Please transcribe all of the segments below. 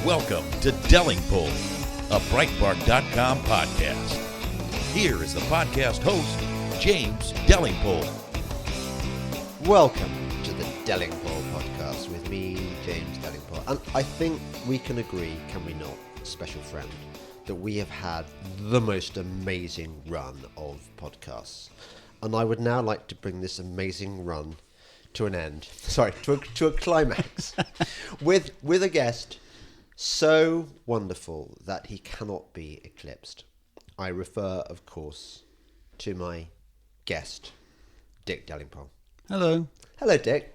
Welcome to Delingpole, a Breitbart.com podcast. Here is the podcast host, James Delingpole. Welcome to the Delingpole podcast with me, James Delingpole. And I think we can agree, can we not, special friend, that we have had the most amazing run of podcasts. And I would now like to bring this amazing run to an end. Sorry, to a climax with a guest so wonderful that he cannot be eclipsed. I refer, of course, to my guest, Dick Delingpole. Hello. Hello, Dick.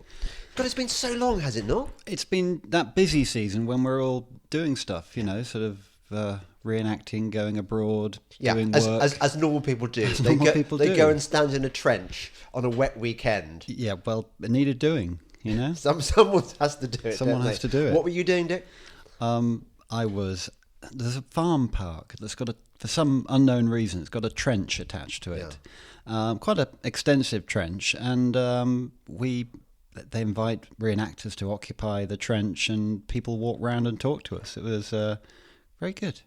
God, it's been so long, has it not? It's been that busy season when we're all doing stuff, you know, sort of reenacting, going abroad, doing work. As normal people do. They go and stand in a trench on a wet weekend. Yeah, well, it needed doing, you know? Someone has to do it. Someone has to do it. What were you doing, Dick? There's a farm park that's got for some unknown reason, it's got a trench attached to it. Yeah. Quite an extensive trench, and they invite reenactors to occupy the trench, and people walk round and talk to us. It was very good.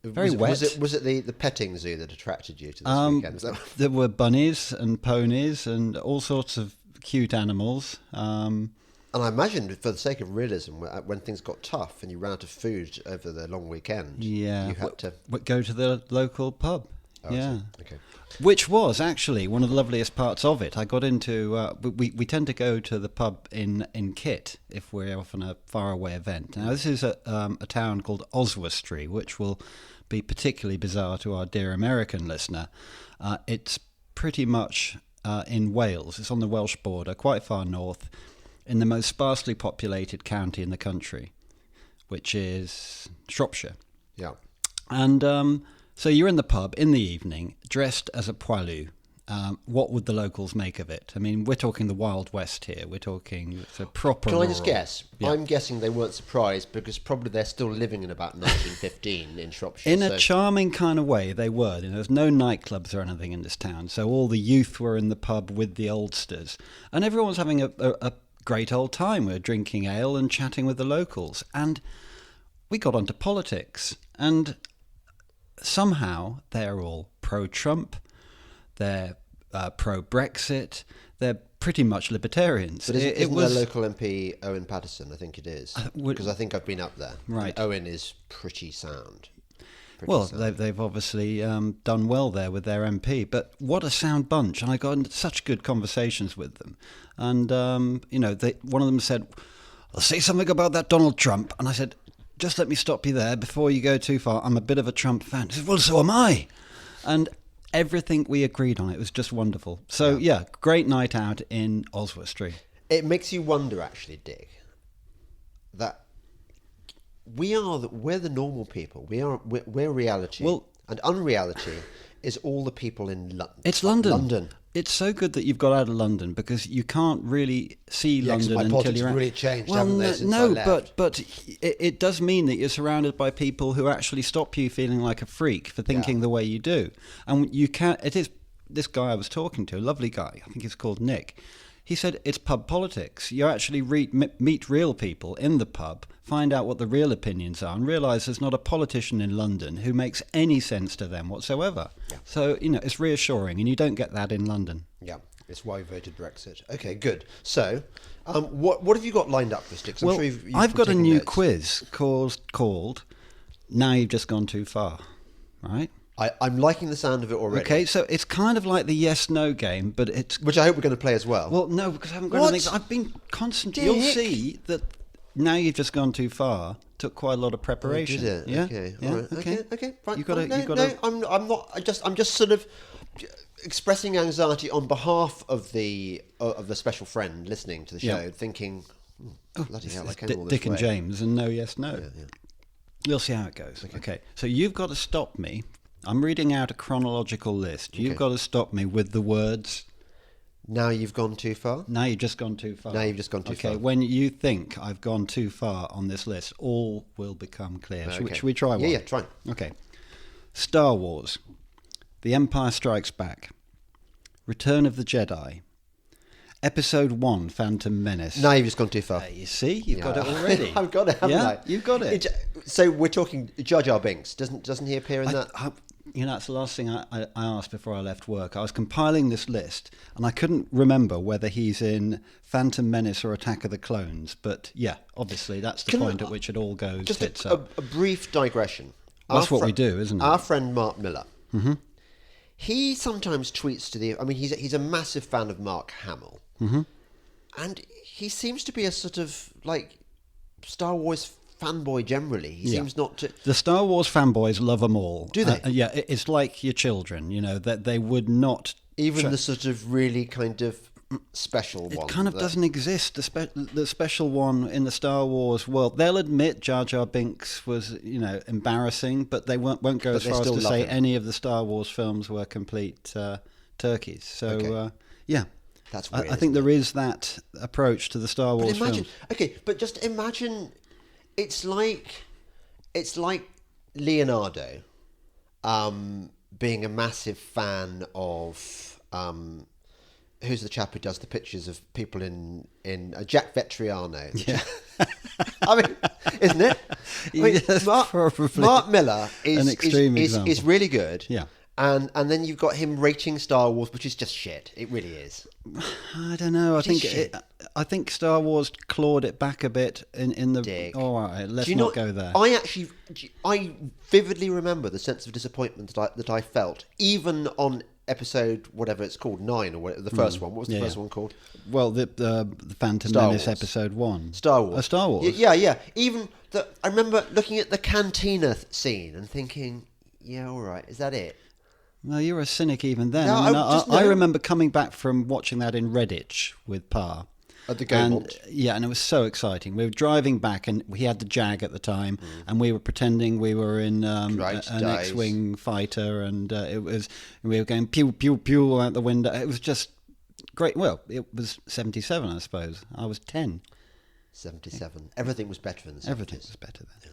Very wet. Was it the petting zoo that attracted you to this weekend? There were bunnies and ponies and all sorts of cute animals. And I imagine, for the sake of realism, when things got tough and you ran out of food over the long weekend, you had to go to the local pub. Oh, yeah, okay. Which was actually one of the loveliest parts of it. I got into we tend to go to the pub in Kit if we're off on a faraway event. Now this is a town called Oswestry, which will be particularly bizarre to our dear American listener. It's pretty much in Wales. It's on the Welsh border, quite far north, in the most sparsely populated county in the country, which is Shropshire. Yeah. And so you're in the pub in the evening, dressed as a poilu. What would the locals make of it? I mean, we're talking the Wild West here. We're talking it's a proper Can rural. I just guess? Yeah. I'm guessing they weren't surprised because probably they're still living in about 1915 in Shropshire. In a charming kind of way, they were. You know, there's no nightclubs or anything in this town, so all the youth were in the pub with the oldsters. And everyone was having a great old time. We were drinking ale and chatting with the locals. And we got onto politics. And somehow they're all pro-Trump, they're pro-Brexit, they're pretty much libertarians. But isn't their local MP Owen Paterson? I think it is. Because I think I've been up there. Right. And Owen is pretty sound. They've obviously done well there with their MP, but what a sound bunch. And I got into such good conversations with them. And, one of them said, I'll say something about that Donald Trump. And I said, just let me stop you there before you go too far. I'm a bit of a Trump fan. He said, well, so am I. And everything we agreed on, it was just wonderful. So, great night out in Oswestry. It makes you wonder, actually, Dick, that we're the normal people. We're reality. Well, and unreality is all the people in London. It's London. It's so good that you've got out of London because you can't really see London my until politics you're out. Really changed, haven't they, since I left? but it does mean that you're surrounded by people who actually stop you feeling like a freak for thinking the way you do. And you can't. It is this guy I was talking to, a lovely guy. I think he's called Nick. He said it's pub politics. You actually meet real people in the pub, find out what the real opinions are, and realise there's not a politician in London who makes any sense to them whatsoever. Yeah. So, it's reassuring, and you don't get that in London. Yeah, it's why you voted Brexit. Okay, good. So, what have you got lined up for Sticks? Well, I've got a new quiz called Now You've Just Gone Too Far, right? I'm liking the sound of it already. Okay, so it's kind of like the yes-no game, but it's... Which I hope we're going to play as well. Well, no, because I haven't got anything. I've been constantly... You'll see that Now You've Just Gone Too Far took quite a lot of preparation. Oh, did it? Yeah? Okay. Yeah? All right. Okay. Fine. I'm not. I'm just sort of expressing anxiety on behalf of the special friend listening to the show, thinking, bloody hell, I came all this Dick and way. James and no, yes, no. Yeah. We'll see how it goes. Okay. So you've got to stop me. I'm reading out a chronological list. You've got to stop me with the words... Now you've gone too far? Now you've just gone too far. Now you've just gone too far. Okay, when you think I've gone too far on this list, all will become clear. Okay. Should we try one? Yeah, try. Okay. Star Wars. The Empire Strikes Back. Return of the Jedi. Episode 1, Phantom Menace. Now you've just gone too far. You see, you've got it already. I've got it, haven't I? You've got it. So we're talking Jar Jar Binks. Doesn't he appear in that? That's the last thing I asked before I left work. I was compiling this list, and I couldn't remember whether he's in Phantom Menace or Attack of the Clones. But yeah, obviously that's the point at which it all goes tits up. A brief digression. That's what we do, isn't it? Our friend Mark Miller. Mm-hmm. He sometimes tweets to the... I mean, he's a massive fan of Mark Hamill. Mm-hmm. And he seems to be a sort of, like, Star Wars fanboy generally. He seems not to... The Star Wars fanboys love them all. Do they? Yeah, it's like your children, that they would not... Even the sort of really kind of special one. It kind of doesn't exist, the special one in the Star Wars world. They'll admit Jar Jar Binks was, embarrassing, but they won't go as far as to say any of the Star Wars films were complete turkeys. So, yeah. That's weird, I think there is that approach to the Star Wars films. Okay, but just imagine... It's like Leonardo being a massive fan of... who's the chap who does the pictures of people in Jack Vetriano? Yeah. I mean, isn't it? I mean, yes, Mark Miller is really good. Yeah. And then you've got him rating Star Wars, which is just shit. It really is. I don't know. I think Star Wars clawed it back a bit in the... Dick. All right, let's not go there. I vividly remember the sense of disappointment that I felt, even on episode, whatever it's called, 9 or whatever, the first one. What was the first one called? Well, the Phantom Star Menace Wars. episode 1. Star Wars. Star Wars. Yeah. Even I remember looking at the cantina scene and thinking, yeah, all right, is that it? Well, you were a cynic even then. No, I remember coming back from watching that in Redditch with Pa. At the Gaumont. And it was so exciting. We were driving back, and he had the Jag at the time, and we were pretending we were in an X-wing fighter, and we were going pew pew pew out the window. It was just great. Well, it was 77, I suppose. I was 10. 77. Everything was better in the 70s. Everything was better then. Yeah.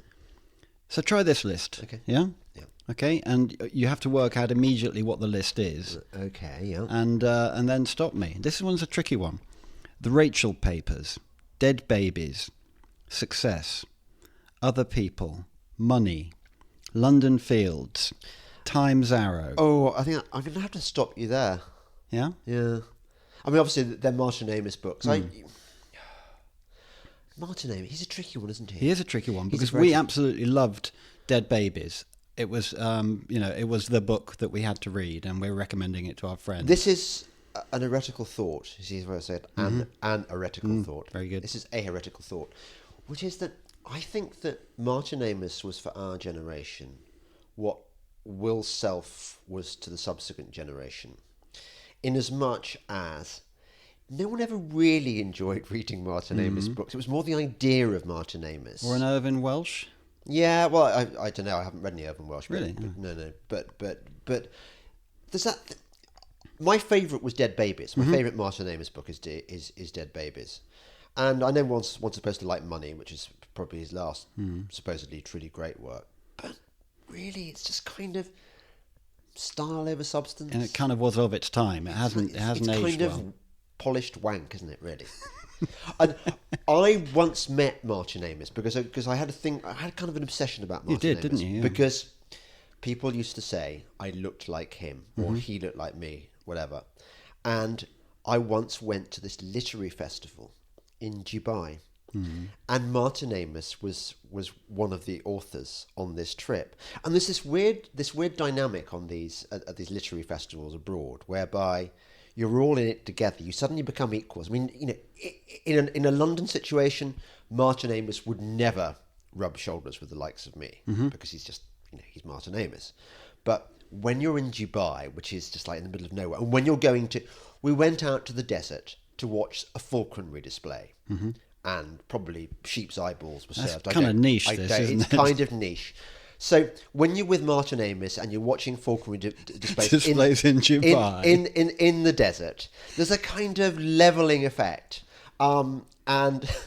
So try this list. Okay. Yeah. Yeah. Okay, and you have to work out immediately what the list is. Okay. Yeah. And then stop me. This one's a tricky one. The Rachel Papers, Dead Babies, Success, Other People, Money, London Fields, Time's Arrow. Oh, I think I'm going to have to stop you there. Yeah? Yeah. I mean, obviously, they're Martin Amis books. Martin Amis, he's a tricky one, isn't he? He is a tricky one, because we absolutely loved Dead Babies. It was, it was the book that we had to read, and we're recommending it to our friends. This is an heretical thought, you see what I said? An heretical thought. Very good. This is a heretical thought, which is that I think that Martin Amis was for our generation what Will Self was to the subsequent generation, in as much as no one ever really enjoyed reading Martin Amis books. It was more the idea of Martin Amis. Or an Irvin Welsh? Yeah, well, I don't know. I haven't read any Irvin Welsh. Really? No. But there's that... My favourite was Dead Babies. My favourite Martin Amis book is Dead Babies. And I know one's supposed to like Money, which is probably his last supposedly truly great work. But really, it's just kind of style over substance. And it kind of was of its time. It hasn't aged well. It's kind of polished wank, isn't it, really? And I once met Martin Amis because I had kind of an obsession about Martin Amis. You did, didn't you? Yeah. Because people used to say I looked like him or he looked like me, whatever. And I once went to this literary festival in Dubai, and Martin Amis was one of the authors on this trip. And there's this weird dynamic on these at these literary festivals abroad, whereby you're all in it together. You suddenly become equals. I mean, in a London situation, Martin Amis would never rub shoulders with the likes of me because he's just, he's Martin Amis. But when you're in Dubai, which is just like in the middle of nowhere, and when you're we went out to the desert to watch a falconry display, and probably sheep's eyeballs were served. That's kind of niche, isn't it? It's kind of niche. So when you're with Martin Amis and you're watching falconry displays in Dubai, in the desert, there's a kind of leveling effect. And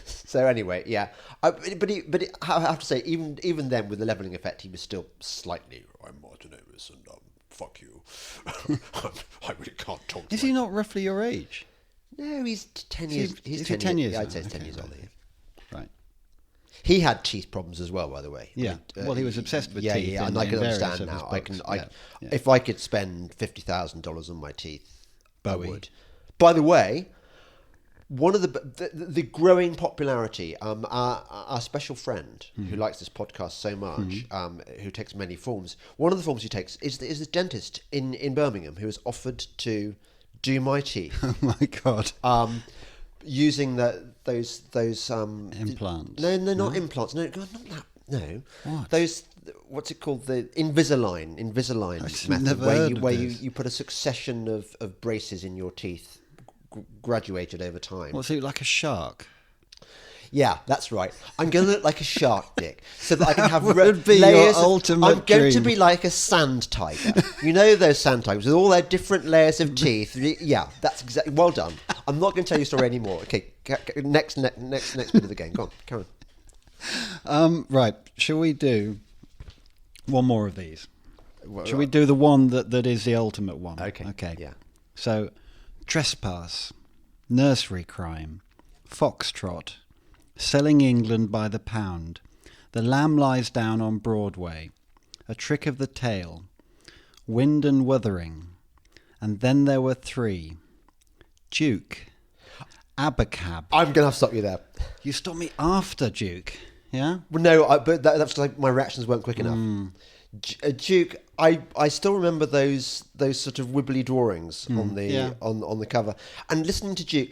so anyway, yeah. I have to say, even then, with the leveling effect, he was still slightly. I'm Martin Amis, and fuck you. I really can't talk to Is he not roughly your age? No, he's 10 years. He's 10 years. Yeah, I'd say he's 10 years older. Right. He had teeth problems as well, by the way. Yeah. Well, he was obsessed with teeth. Yeah, and I can understand now. If I could spend $50,000 on my teeth, I would. By the way, one of the growing popularity, our special friend who likes this podcast so much, who takes many forms. One of the forms he takes is the dentist in Birmingham who was offered to do my teeth. Oh my God. Using those implants. No, not implants. No, God, not that. No. What? Those, what's it called? The Invisalign method, where you put a succession of braces in your teeth, graduated over time. What's it, like a shark? Yeah, that's right. I'm going to look like a shark, Dick, so that I can have would be layers. Your ultimate I'm going to dream. be like a sand tiger. You know those sand tigers with all their different layers of teeth. Yeah, that's exactly. Well done. I'm not going to tell you a story anymore. Okay, next bit of the game. Go on, carry on. Right. Shall we do one more of these? Shall we do the one that is the ultimate one? Okay. Yeah. So, trespass, nursery crime, foxtrot, selling England by the pound, The Lamb Lies Down on Broadway, A Trick of the Tail, Wind and Wuthering, and then there were three, Duke, Abacab. I'm going to have to stop you there. You stopped me after Duke, yeah? Well, no, but that's like my reactions weren't quick enough. Duke, I still remember those sort of wibbly drawings on the cover, and listening to Duke.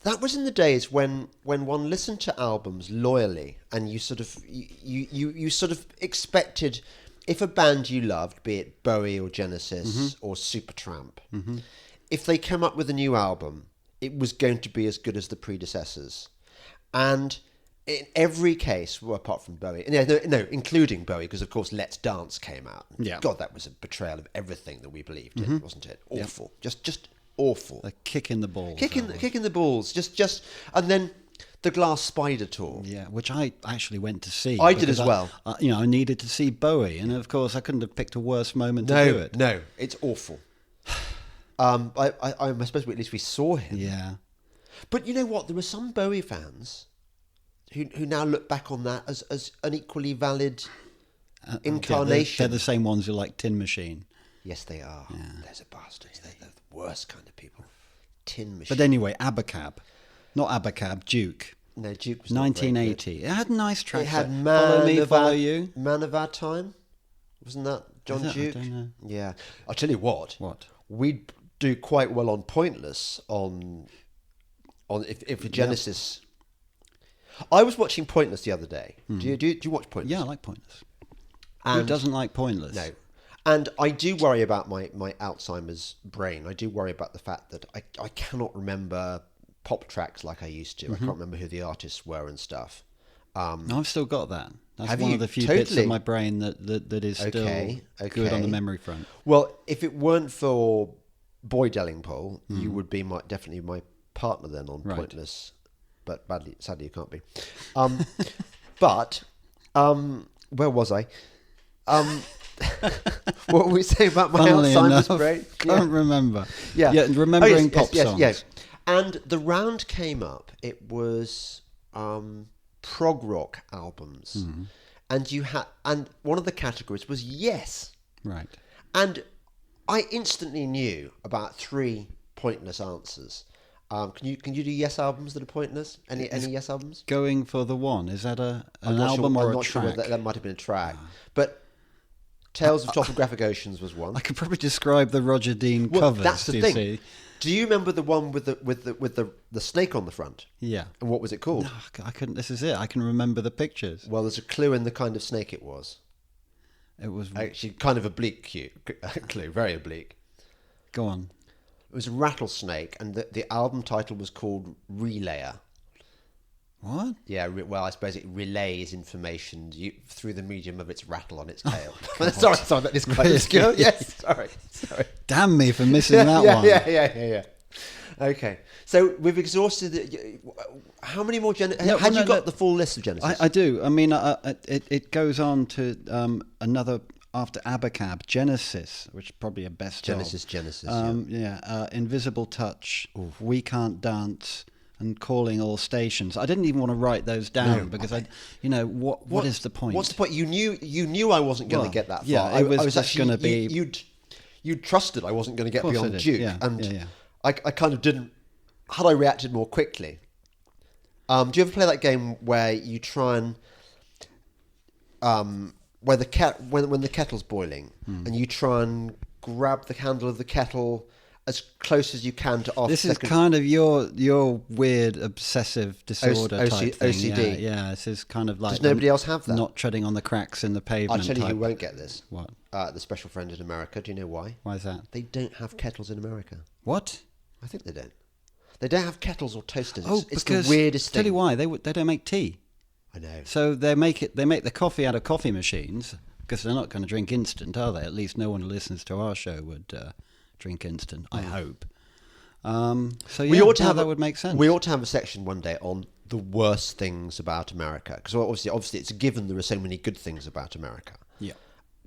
That was in the days when one listened to albums loyally, and you sort of expected, if a band you loved, be it Bowie or Genesis or Supertramp, if they came up with a new album, it was going to be as good as the predecessors. And in every case, well, apart from Bowie, no, including Bowie, because of course Let's Dance came out. Yeah. God, that was a betrayal of everything that we believed in, wasn't it? Awful, just awful. A kick in the balls. Kicking the balls. Just, and then the Glass Spider tour. Yeah, which I actually went to see. I did as well. I needed to see Bowie, and of course I couldn't have picked a worse moment to do it. No, it's awful. I'm supposed to at least we saw him. Yeah. But you know what? There were some Bowie fans who now look back on that as an equally valid incarnation. They're the same ones who like Tin Machine. Yes, they are. Yeah. Those are bastards. They're the worst kind of people. Tin Machine. But anyway, Abacab. Not Abacab, Duke. No, Duke was 1980. It had nice tracks. It had Follow Me, Follow You. Man of Our Time. Wasn't that John Duke? I don't know. Yeah. I'll tell you what. What? We'd do quite well on Pointless if a Genesis. Yeah. I was watching Pointless the other day. Do you watch Pointless? Yeah, I like Pointless. Who doesn't like Pointless? No. And I do worry about my Alzheimer's brain. I do worry about the fact that I cannot remember pop tracks like I used to. I can't remember who the artists were and stuff. I've still got that. That's Have one you? of the few Totally. bits of my brain that is still good on the memory front. Well, if it weren't for Boy Delingpole, you would be definitely my partner then on Pointless. But sadly you can't be. But where was I? What were we saying about my Alzheimer's brain? Can't remember. Yeah, remembering pop songs. Yes. And the round came up. It was prog rock albums, and one of the categories was Yes. Right. And I instantly knew about 3 pointless answers. Can you do Yes albums that are pointless? Any Yes albums? Going for the one. Is that an album or a track? I'm not sure whether that might have been a track, but. Tales of Topographic Oceans was one. I could probably describe the Roger Dean covers. That's the thing. See? Do you remember the one with the snake on the front? Yeah. And what was it called? No, I couldn't. This is it. I can remember the pictures. Well, there's a clue in the kind of snake it was. It was actually kind of oblique clue, very oblique. Go on. It was a rattlesnake, and the album title was called Relayer. What? Yeah, well, I suppose it relays information through the medium of its rattle on its tail. sorry, that is quite obscure. Yes, sorry. Damn me for missing that one. Yeah. Okay, so we've exhausted. How many more Genesis? Had you got the full list of Genesis? I do. I mean, it goes on to another after Abacab, Genesis, which is probably a best Genesis. Invisible Touch, We Can't Dance. and calling all stations. I didn't even want to write those down because what is the point? What's the point? You knew I wasn't going to get that far. Yeah, I was just going to be. You trusted I wasn't going to get beyond Duke, yeah. I kind of didn't. Had I reacted more quickly? Do you ever play that game where you try and where when the kettle's boiling and you try and grab the handle of the kettle as close as you can to off? This is kind of your weird obsessive disorder type thing. OCD. Yeah, this is kind of like. Does nobody else have that? Not treading on the cracks in the pavement. I'll tell you who won't get this. What? The special friend in America. Do you know why? Why is that? They don't have kettles in America. What? I think they don't. They don't have kettles or toasters. It's because the weirdest thing. Tell you why, they don't make tea. I know. So they make the coffee out of coffee machines because they're not going to drink instant, are they? At least no one who listens to our show would drink instant. I hope. So yeah, that would make sense. We ought to have a section one day on the worst things about America, because obviously it's a given there are so many good things about America. Yeah.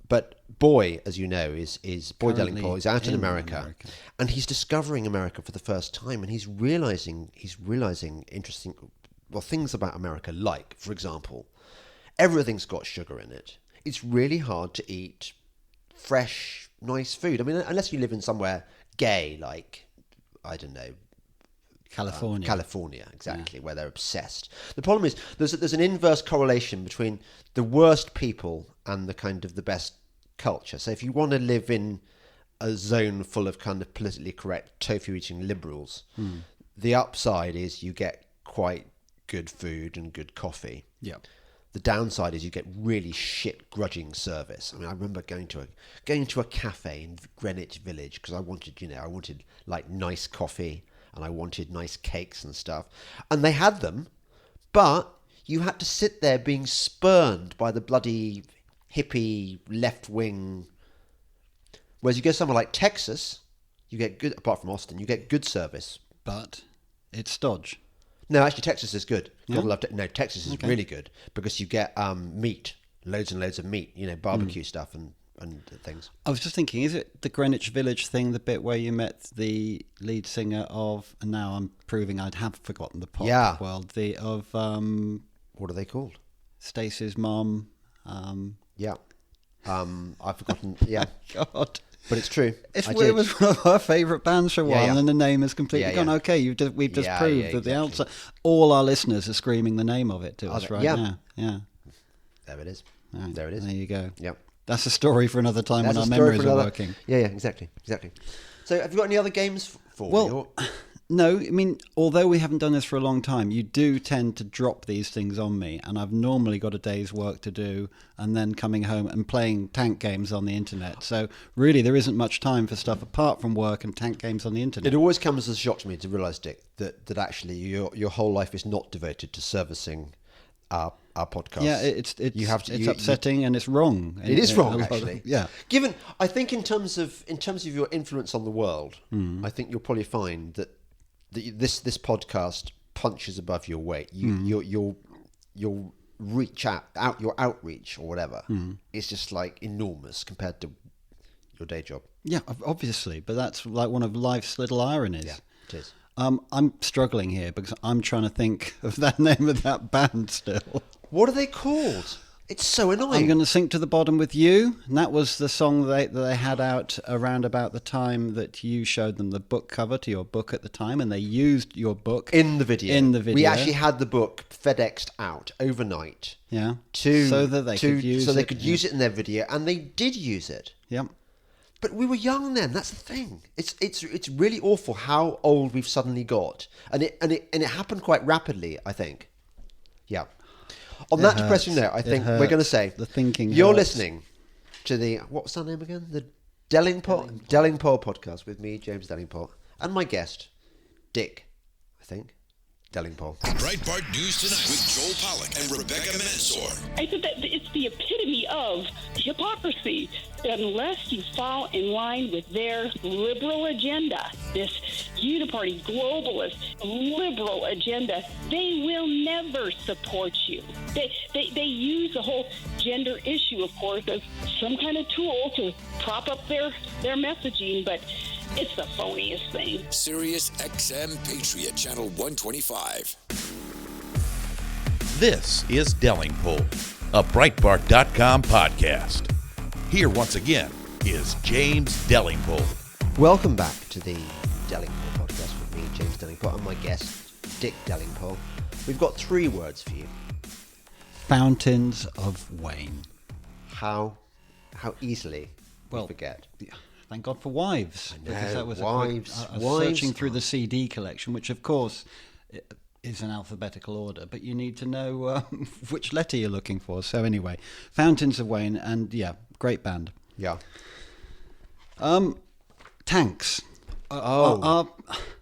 But Boy, as you know, is Boy Delingpole is out in America, and he's discovering America for the first time, and he's realizing interesting things about America, like, for example, everything's got sugar in it. It's really hard to eat fresh, nice food. I mean, unless you live in somewhere gay, like, I don't know, California, exactly, where they're obsessed. The problem is there's an inverse correlation between the worst people and the kind of the best culture. So if you want to live in a zone full of kind of politically correct tofu-eating liberals, the upside is you get quite good food and good coffee. Yeah. The downside is you get really shit, grudging service. I mean, I remember going to a cafe in Greenwich Village because I wanted like nice coffee and I wanted nice cakes and stuff, and they had them, but you had to sit there being spurned by the bloody hippie left wing. Whereas you go somewhere like Texas, you get good. Apart from Austin, you get good service, but it's stodge. No, actually, Texas is good. No, Texas is really good because you get meat, loads and loads of meat. Barbecue stuff and things. I was just thinking, is it the Greenwich Village thing, the bit where you met the lead singer of? And now I'm proving I'd have forgotten the pop world. What are they called? Stacey's mom. Yeah, I've forgotten. Yeah, God. But it's true. It was one of our favourite bands for a while, and then the name has completely gone. Okay, we've just proved that the outside. All our listeners are screaming the name of it to us right now. Yeah. There it is. Right. There it is. There you go. Yep. That's a story for another time when our memories are working. Yeah, exactly. So, have you got any other games for me? No, I mean, although we haven't done this for a long time, you do tend to drop these things on me, and I've normally got a day's work to do, and then coming home and playing tank games on the internet. So really, there isn't much time for stuff apart from work and tank games on the internet. It always comes as a shock to me to realise, Dick, that actually your whole life is not devoted to servicing our podcast. Yeah, it's upsetting and it's wrong. It is wrong, actually. Yeah. Given, I think in terms of your influence on the world, I think you'll probably find that this podcast punches above your weight. You'll reach out your outreach or whatever. It's just like enormous compared to your day job. Yeah, obviously, but that's like one of life's little ironies. Yeah, it is. I'm struggling here because I'm trying to think of that name of that band still. What are they called? It's so annoying. I'm going to sink to the bottom with you. And that was the song that they had out around about the time that you showed them the book cover to your book at the time, and they used your book in the video. We actually had the book FedExed out overnight. Yeah. So that they could use it in their video, and they did use it. Yeah. But we were young then. That's the thing. It's really awful how old we've suddenly got, and it happened quite rapidly, I think. Yeah. On that depressing note, I think we're going to say the thinking. You're listening to the what's our name again? The Delingpole podcast with me, James Delingpole, and my guest, Dick. I think. Delingpole. Breitbart News Tonight with Joel Pollack and Rebecca Mansour. I said that it's the epitome of hypocrisy. Unless you fall in line with their liberal agenda, this uniparty, globalist, liberal agenda, they will never support you. They use the whole gender issue, of course, as some kind of tool to prop up their messaging, but It's the phoniest thing. Sirius XM Patriot Channel 125. This is Delingpole, a Breitbart.com podcast. Here once again is James Delingpole. Welcome back to the Delingpole podcast with me, James Delingpole, and my guest, Dick Delingpole. We've got 3 words for you. Fountains of Wayne. How easily we forget. Thank God for Wives. I know, Because that was Wives. I was searching through the CD collection, which of course is in alphabetical order, but you need to know which letter you're looking for. So anyway, Fountains of Wayne, and yeah, great band. Yeah. Tanks.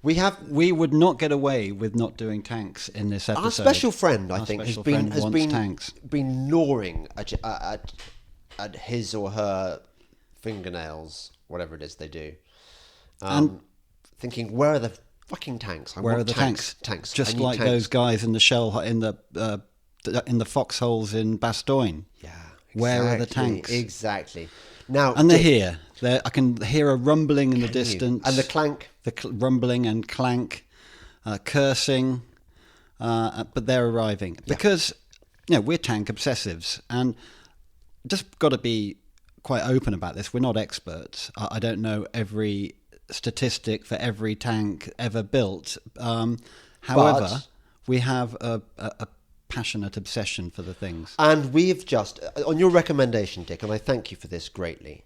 We would not get away with not doing tanks in this episode. Our special friend, I think, has been tanks. been gnawing at his or her fingernails, whatever it is they do, and thinking, where are the fucking tanks? Where are the tanks? Tanks. Just like those guys in the shell in the foxholes in Bastogne. Yeah. Exactly, where are the tanks? Exactly. Now, and they're here. I can hear a rumbling in the distance, and the clank, rumbling and clank, cursing, but they're arriving because we're tank obsessives, and just got to be quite open about this. We're not experts. I don't know every statistic for every tank ever built. However, we have a passionate obsession for the things. And we've just, on your recommendation, Dick, and I thank you for this greatly,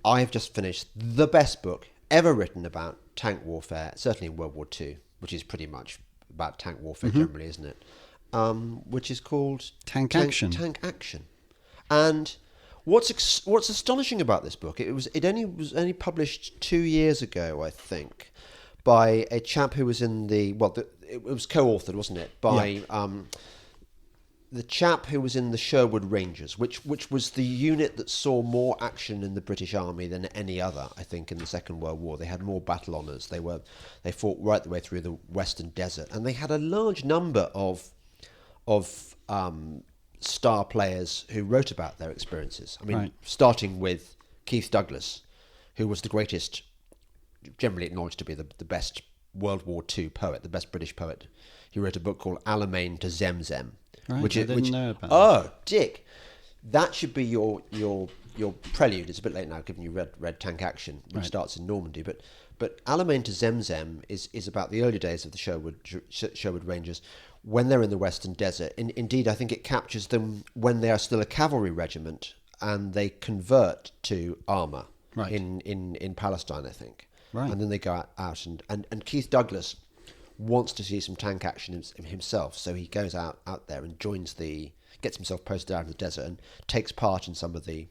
I've just finished the best book ever written about tank warfare, certainly in World War II, which is pretty much about tank warfare generally, isn't it? Which is called Tank Action. Tank Action. And what's astonishing about this book, it was only published 2 years ago, I think, by a chap who was in it was co-authored, wasn't it, by the chap who was in the Sherwood Rangers, which was the unit that saw more action in the British Army than any other, I think, in the Second World War. They had more battle honours. They fought right the way through the Western Desert, and they had a large number of star players who wrote about their experiences. I mean, starting with Keith Douglas, who was the greatest, generally acknowledged to be the best World War II poet, the best British poet. He wrote a book called Alamein to Zemzem. Right, I didn't know about that. Oh, Dick, that should be your prelude. It's a bit late now, given you read Tank Action, which starts in Normandy. But Alamein to Zemzem is about the early days of the Sherwood Rangers, when they're in the Western Desert. Indeed, I think it captures them when they are still a cavalry regiment and they convert to armour in Palestine, I think. Right. And then they go out and Keith Douglas wants to see some tank action himself, so he goes out there and gets himself posted out in the desert and takes part in some of the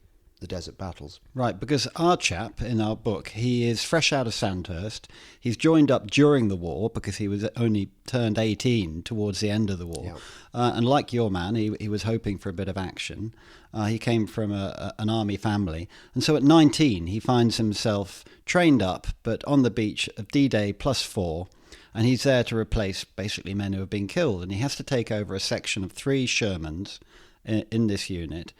desert battles. Right, because our chap in our book, he is fresh out of Sandhurst. He's joined up during the war because he was only turned 18 towards the end of the war. Yeah. And like your man, he was hoping for a bit of action. He came from an army family. And so at 19, he finds himself trained up, but on the beach of D-Day +4, and he's there to replace basically men who have been killed. And he has to take over a section of 3 Shermans in this unit,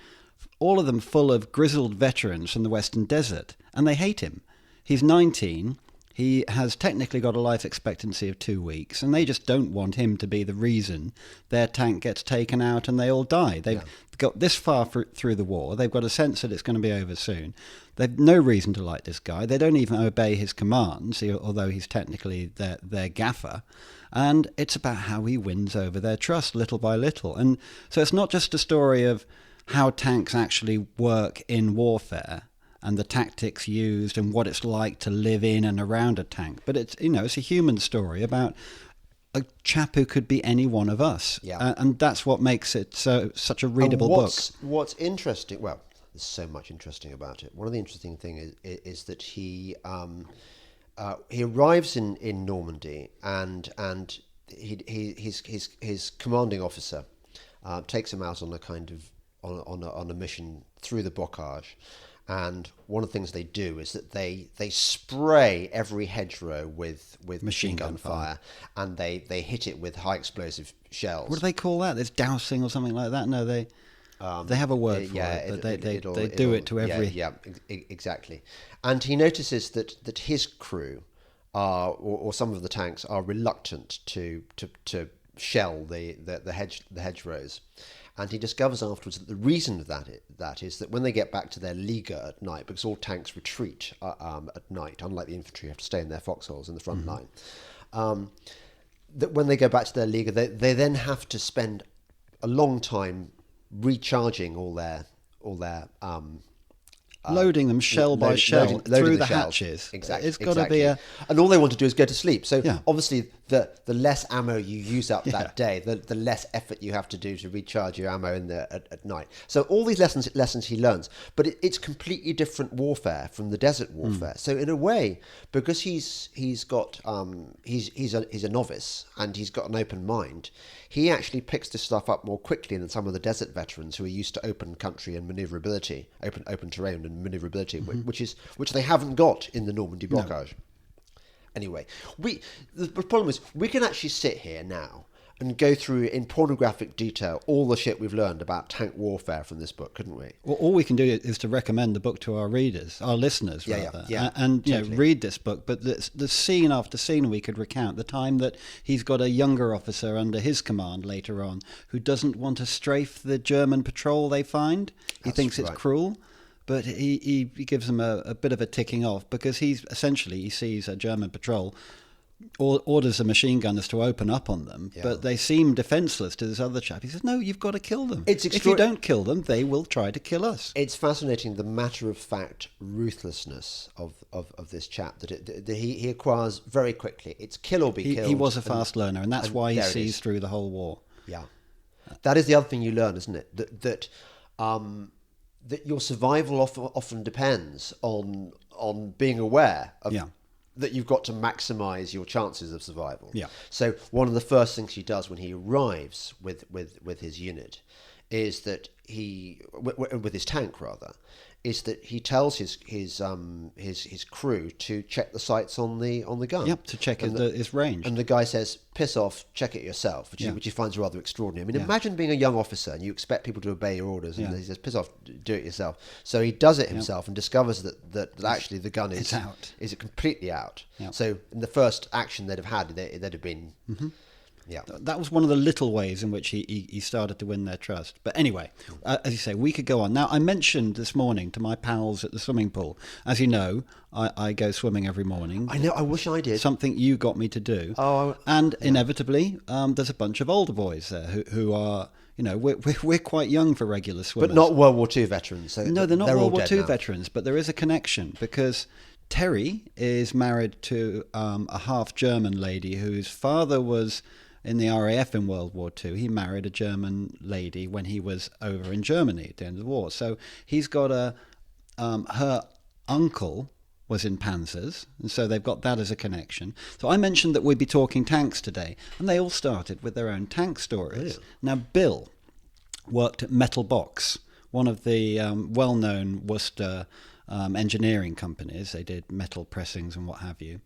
all of them full of grizzled veterans from the Western Desert, and they hate him. He's 19, he has technically got a life expectancy of 2 weeks, and they just don't want him to be the reason their tank gets taken out and they all die. They've got this far through the war, they've got a sense that it's going to be over soon. They've no reason to like this guy. They don't even obey his commands, although he's technically their gaffer. And it's about how he wins over their trust little by little. And so it's not just a story of how tanks actually work in warfare and the tactics used and what it's like to live in and around a tank, but it's a human story about a chap who could be any one of us. And that's what makes it such a readable book. What's interesting, well, there's so much interesting about it. One of the interesting things is that he arrives in Normandy, and his commanding officer takes him out on a kind of on a mission through the bocage. And one of the things they do is that they spray every hedgerow with machine gun fire, and they hit it with high explosive shells. What do they call that? There's dousing or something like that? No, they... They have a word for it, but they do it to every... Yeah, exactly. And he notices that his crew are, or some of the tanks are reluctant to shell the hedgerows. And he discovers afterwards that the reason of that is that when they get back to their Liga at night, because all tanks retreat at night, unlike the infantry, you have to stay in their foxholes in the front line, that when they go back to their Liga, they then have to spend a long time recharging all their loading them shell by shell through the hatches. Exactly. It's got to be a... And all they want to do is go to sleep. So Yeah. obviously the less ammo you use up that day, the less effort you have to do to recharge your ammo at night. So all these lessons he learns, but it's completely different warfare from the desert warfare. So in a way, because he's a novice and he's got an open mind, he actually picks this stuff up more quickly than some of the desert veterans who are used to open country and maneuverability, open terrain and maneuverability, which they haven't got in the Normandy blockage. Anyway, the problem is we can actually sit here now and go through in pornographic detail all the shit we've learned about tank warfare from this book, couldn't we? Well, all we can do is to recommend the book to our readers, our listeners, rather, and totally. read this book. But the scene after scene we could recount. The time that he's got a younger officer under his command later on who doesn't want to strafe the German patrol they find. He thinks it's cruel. But he gives them a bit of a ticking off because he sees a German patrol, orders the machine gunners to open up on them, but they seem defenseless to this other chap. He says, no, you've got to kill them. If you don't kill them, they will try to kill us. It's fascinating, the matter-of-fact ruthlessness of this chap that he acquires very quickly. It's kill or be killed. He was a fast learner, and that's why he sees through the whole war. Yeah. That is the other thing you learn, isn't it? That your survival often depends on being aware of that you've got to maximise your chances of survival. Yeah. So one of the first things he does when he arrives with his unit is that with his tank rather, is that he tells his crew to check the sights on the gun. Yep, to check his range. And the guy says, "Piss off, check it yourself," which he finds rather extraordinary. I mean, imagine being a young officer and you expect people to obey your orders, and he says, "Piss off, do it yourself." So he does it himself and discovers that actually the gun is out. Is completely out. Yep. So in the first action they'd have had, they'd have been. Yeah. That was one of the little ways in which he started to win their trust. But anyway, as you say, we could go on. Now, I mentioned this morning to my pals at the swimming pool, as you know, I go swimming every morning. I know, I wish I did. Something you got me to do. And inevitably, there's a bunch of older boys there who are... You know, we're quite young for regular swimmers. But not World War II veterans. So no, they're not World War II now. veterans, but there is a connection because Terry is married to a half-German lady whose father was in the RAF in World War II. He married a German lady when he was over in Germany at the end of the war. So he's got her uncle was in Panzers, and so they've got that as a connection. So I mentioned that we'd be talking tanks today, and they all started with their own tank stories. Yeah. Now, Bill worked at Metal Box, one of the well-known Worcester engineering companies. They did metal pressings and what have you.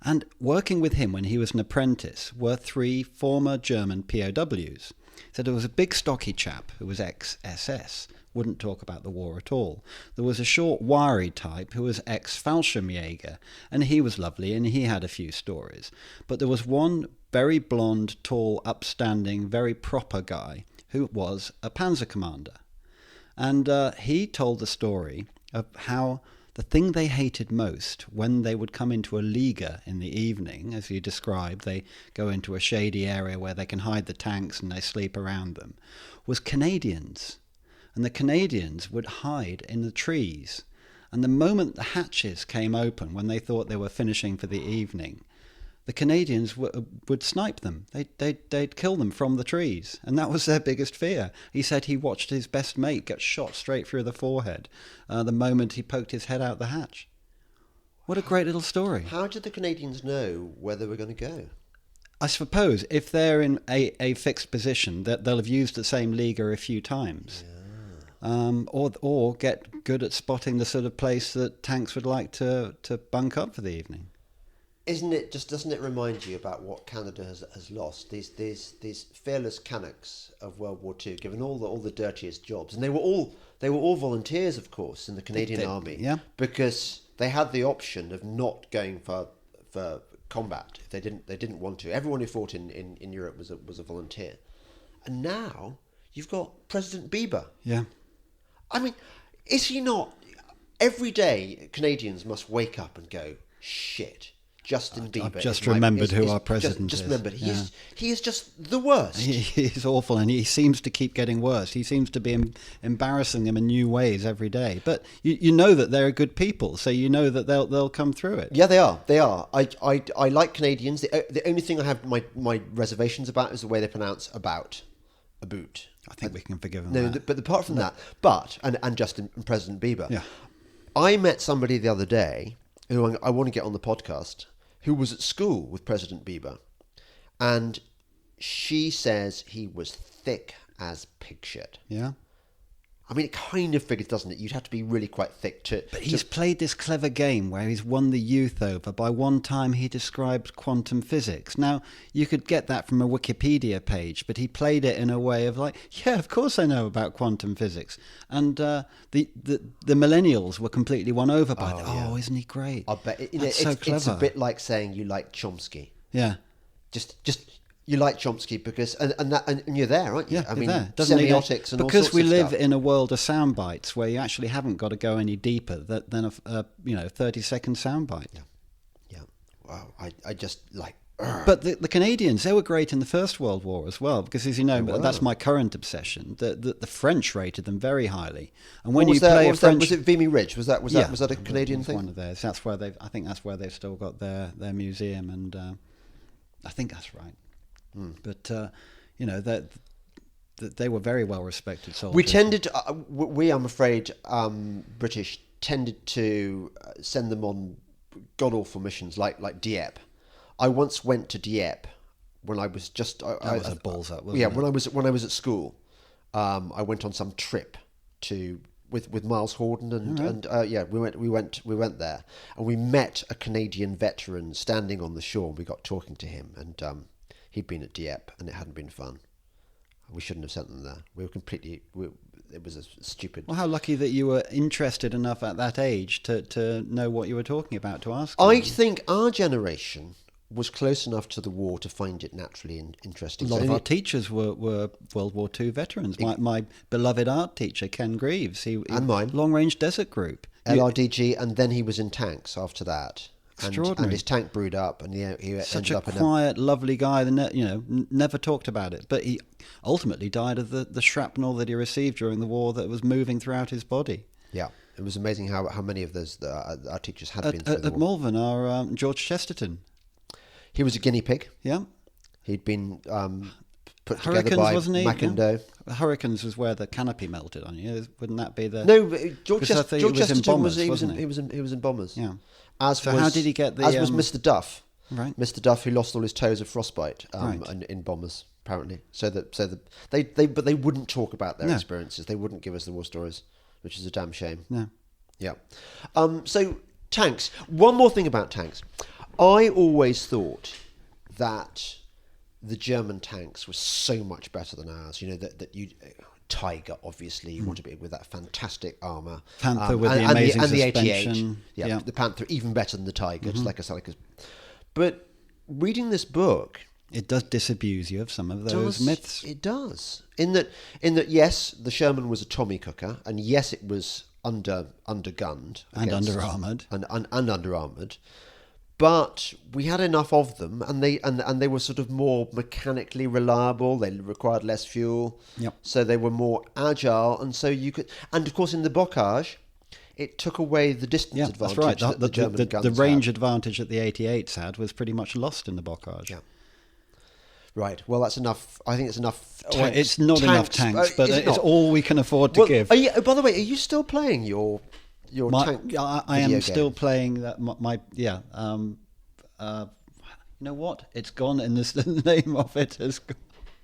And working with him when he was an apprentice were 3 former German POWs. So there was a big stocky chap who was ex-SS, wouldn't talk about the war at all. There was a short, wiry type who was ex-Fallschirmjäger, and he was lovely and he had a few stories. But there was one very blonde, tall, upstanding, very proper guy who was a panzer commander. And he told the story of how the thing they hated most when they would come into a Liga in the evening, as you described, they go into a shady area where they can hide the tanks and they sleep around them, was Canadians. And the Canadians would hide in the trees. And the moment the hatches came open, when they thought they were finishing for the evening, the Canadians would snipe them. They'd kill them from the trees. And that was their biggest fear. He said he watched his best mate get shot straight through the forehead the moment he poked his head out the hatch. What a great little story. How did the Canadians know where they were going to go? I suppose if they're in a fixed position, that they'll have used the same Liga a few times. Yeah. Or get good at spotting the sort of place that tanks would like to bunk up for the evening. doesn't it remind you about what Canada has lost? These fearless Canucks of World War II, given all the dirtiest jobs, and they were all volunteers, of course, in the Canadian Army, yeah, because they had the option of not going for combat if they didn't want to. Everyone who fought in Europe was a volunteer, and now you've got President Bieber. Yeah, I mean, is he not? Every day Canadians must wake up and go, shit. Justin Bieber. I've just remembered who our president just is. remembered. Yeah. He is just the worst. He's awful, and he seems to keep getting worse. He seems to be embarrassing them in new ways every day. But you know that they're good people, so you know that they'll come through it. Yeah, they are. They are. I like Canadians. The only thing I have my reservations about is the way they pronounce about. I think we can forgive them. No, that. but apart from that, and Justin and President Bieber. Yeah. I met somebody the other day who I want to get on the podcast, who was at school with President Bieber, and she says he was thick as pig shit. Yeah. I mean, it kind of figures, doesn't it? You'd have to be really quite thick to... But he's played this clever game where he's won the youth over by one time he described quantum physics. Now, you could get that from a Wikipedia page, but he played it in a way of like, yeah, of course I know about quantum physics. And the millennials were completely won over by that. Yeah. Oh, isn't he great? I bet That's so clever. It's a bit like saying you like Chomsky. Yeah. Just you like Chomsky because and you're there, aren't you? Yeah, I mean, there. semiotics and all because sorts we of live stuff. in a world of sound bites where you actually haven't got to go any deeper than a 30-second sound bite. Yeah. Wow. I just like. But the Canadians, they were great in the First World War as well, because as you know, were. that's my current obsession. The French rated them very highly, and when What you was play that? a French, Was it Vimy Ridge? Was that a Canadian it's thing? one of theirs. That's where I think that's where they've still got their museum, and I think that's right. But that they were very well respected soldiers. We tended to, I'm afraid, British tended to send them on god awful missions like Dieppe. I once went to Dieppe when I was just. That was a balls up, wasn't yeah, it? when I was at school, I went on some trip with Miles Horden and we went there and we met a Canadian veteran standing on the shore. And we got talking to him and he'd been at Dieppe and it hadn't been fun. We shouldn't have sent them there. It was a stupid. Well, how lucky that you were interested enough at that age to know what you were talking about, to ask them. I think our generation was close enough to the war to find it naturally interesting. A lot of our teachers were World War II veterans. My beloved art teacher, Ken Greaves, he and mine. Long Range Desert Group. LRDG, and then he was in tanks after that. Extraordinary. And his tank brewed up, and he Such ended a up in quiet, lovely guy that never talked about it. But he ultimately died of the shrapnel that he received during the war that was moving throughout his body. Yeah, it was amazing how many of those our teachers had been through the At war. Malvern, our George Chesterton. He was a guinea pig. Yeah. He'd been put Hurricanes, together by wasn't he? Mackindo. Yeah. Hurricanes was where the canopy melted on you. Wouldn't that be the... No, George Because I think George he was in Chesterton Bombers, he wasn't he? was in Bombers. Yeah. So how did he get the... As was Mr. Duff. Right. Mr. Duff, who lost all his toes of frostbite Right. in Bombers, apparently. But they wouldn't talk about their No. experiences. They wouldn't give us the war stories, which is a damn shame. No. Yeah. So tanks. One more thing about tanks. I always thought that the German tanks were so much better than ours. You know that you. Tiger, obviously, you want to be with that fantastic armour. Panther with the amazing and the suspension. 88. Yeah. The Panther, even better than the Tiger, just like a. But reading this book, It does disabuse you of some of those myths. It does. In that, yes, the Sherman was a Tommy cooker, and yes, it was undergunned And against- under-armoured. and under-armoured. But we had enough of them, and they were sort of more mechanically reliable. They required less fuel, Yep. so they were more agile. And so you could, and of course, in the bocage, it took away the distance Yeah, advantage that's right. that the German guns the range had. advantage that the 88s had was pretty much lost in the bocage. Yeah. Right. Well, that's enough. I think it's enough. Well, Tanks. it's not enough tanks, but is it it's not? all we can afford to Well, give. by the way, are you still playing your tank? I am video still game? playing that. You know what? It's gone, and the name of it has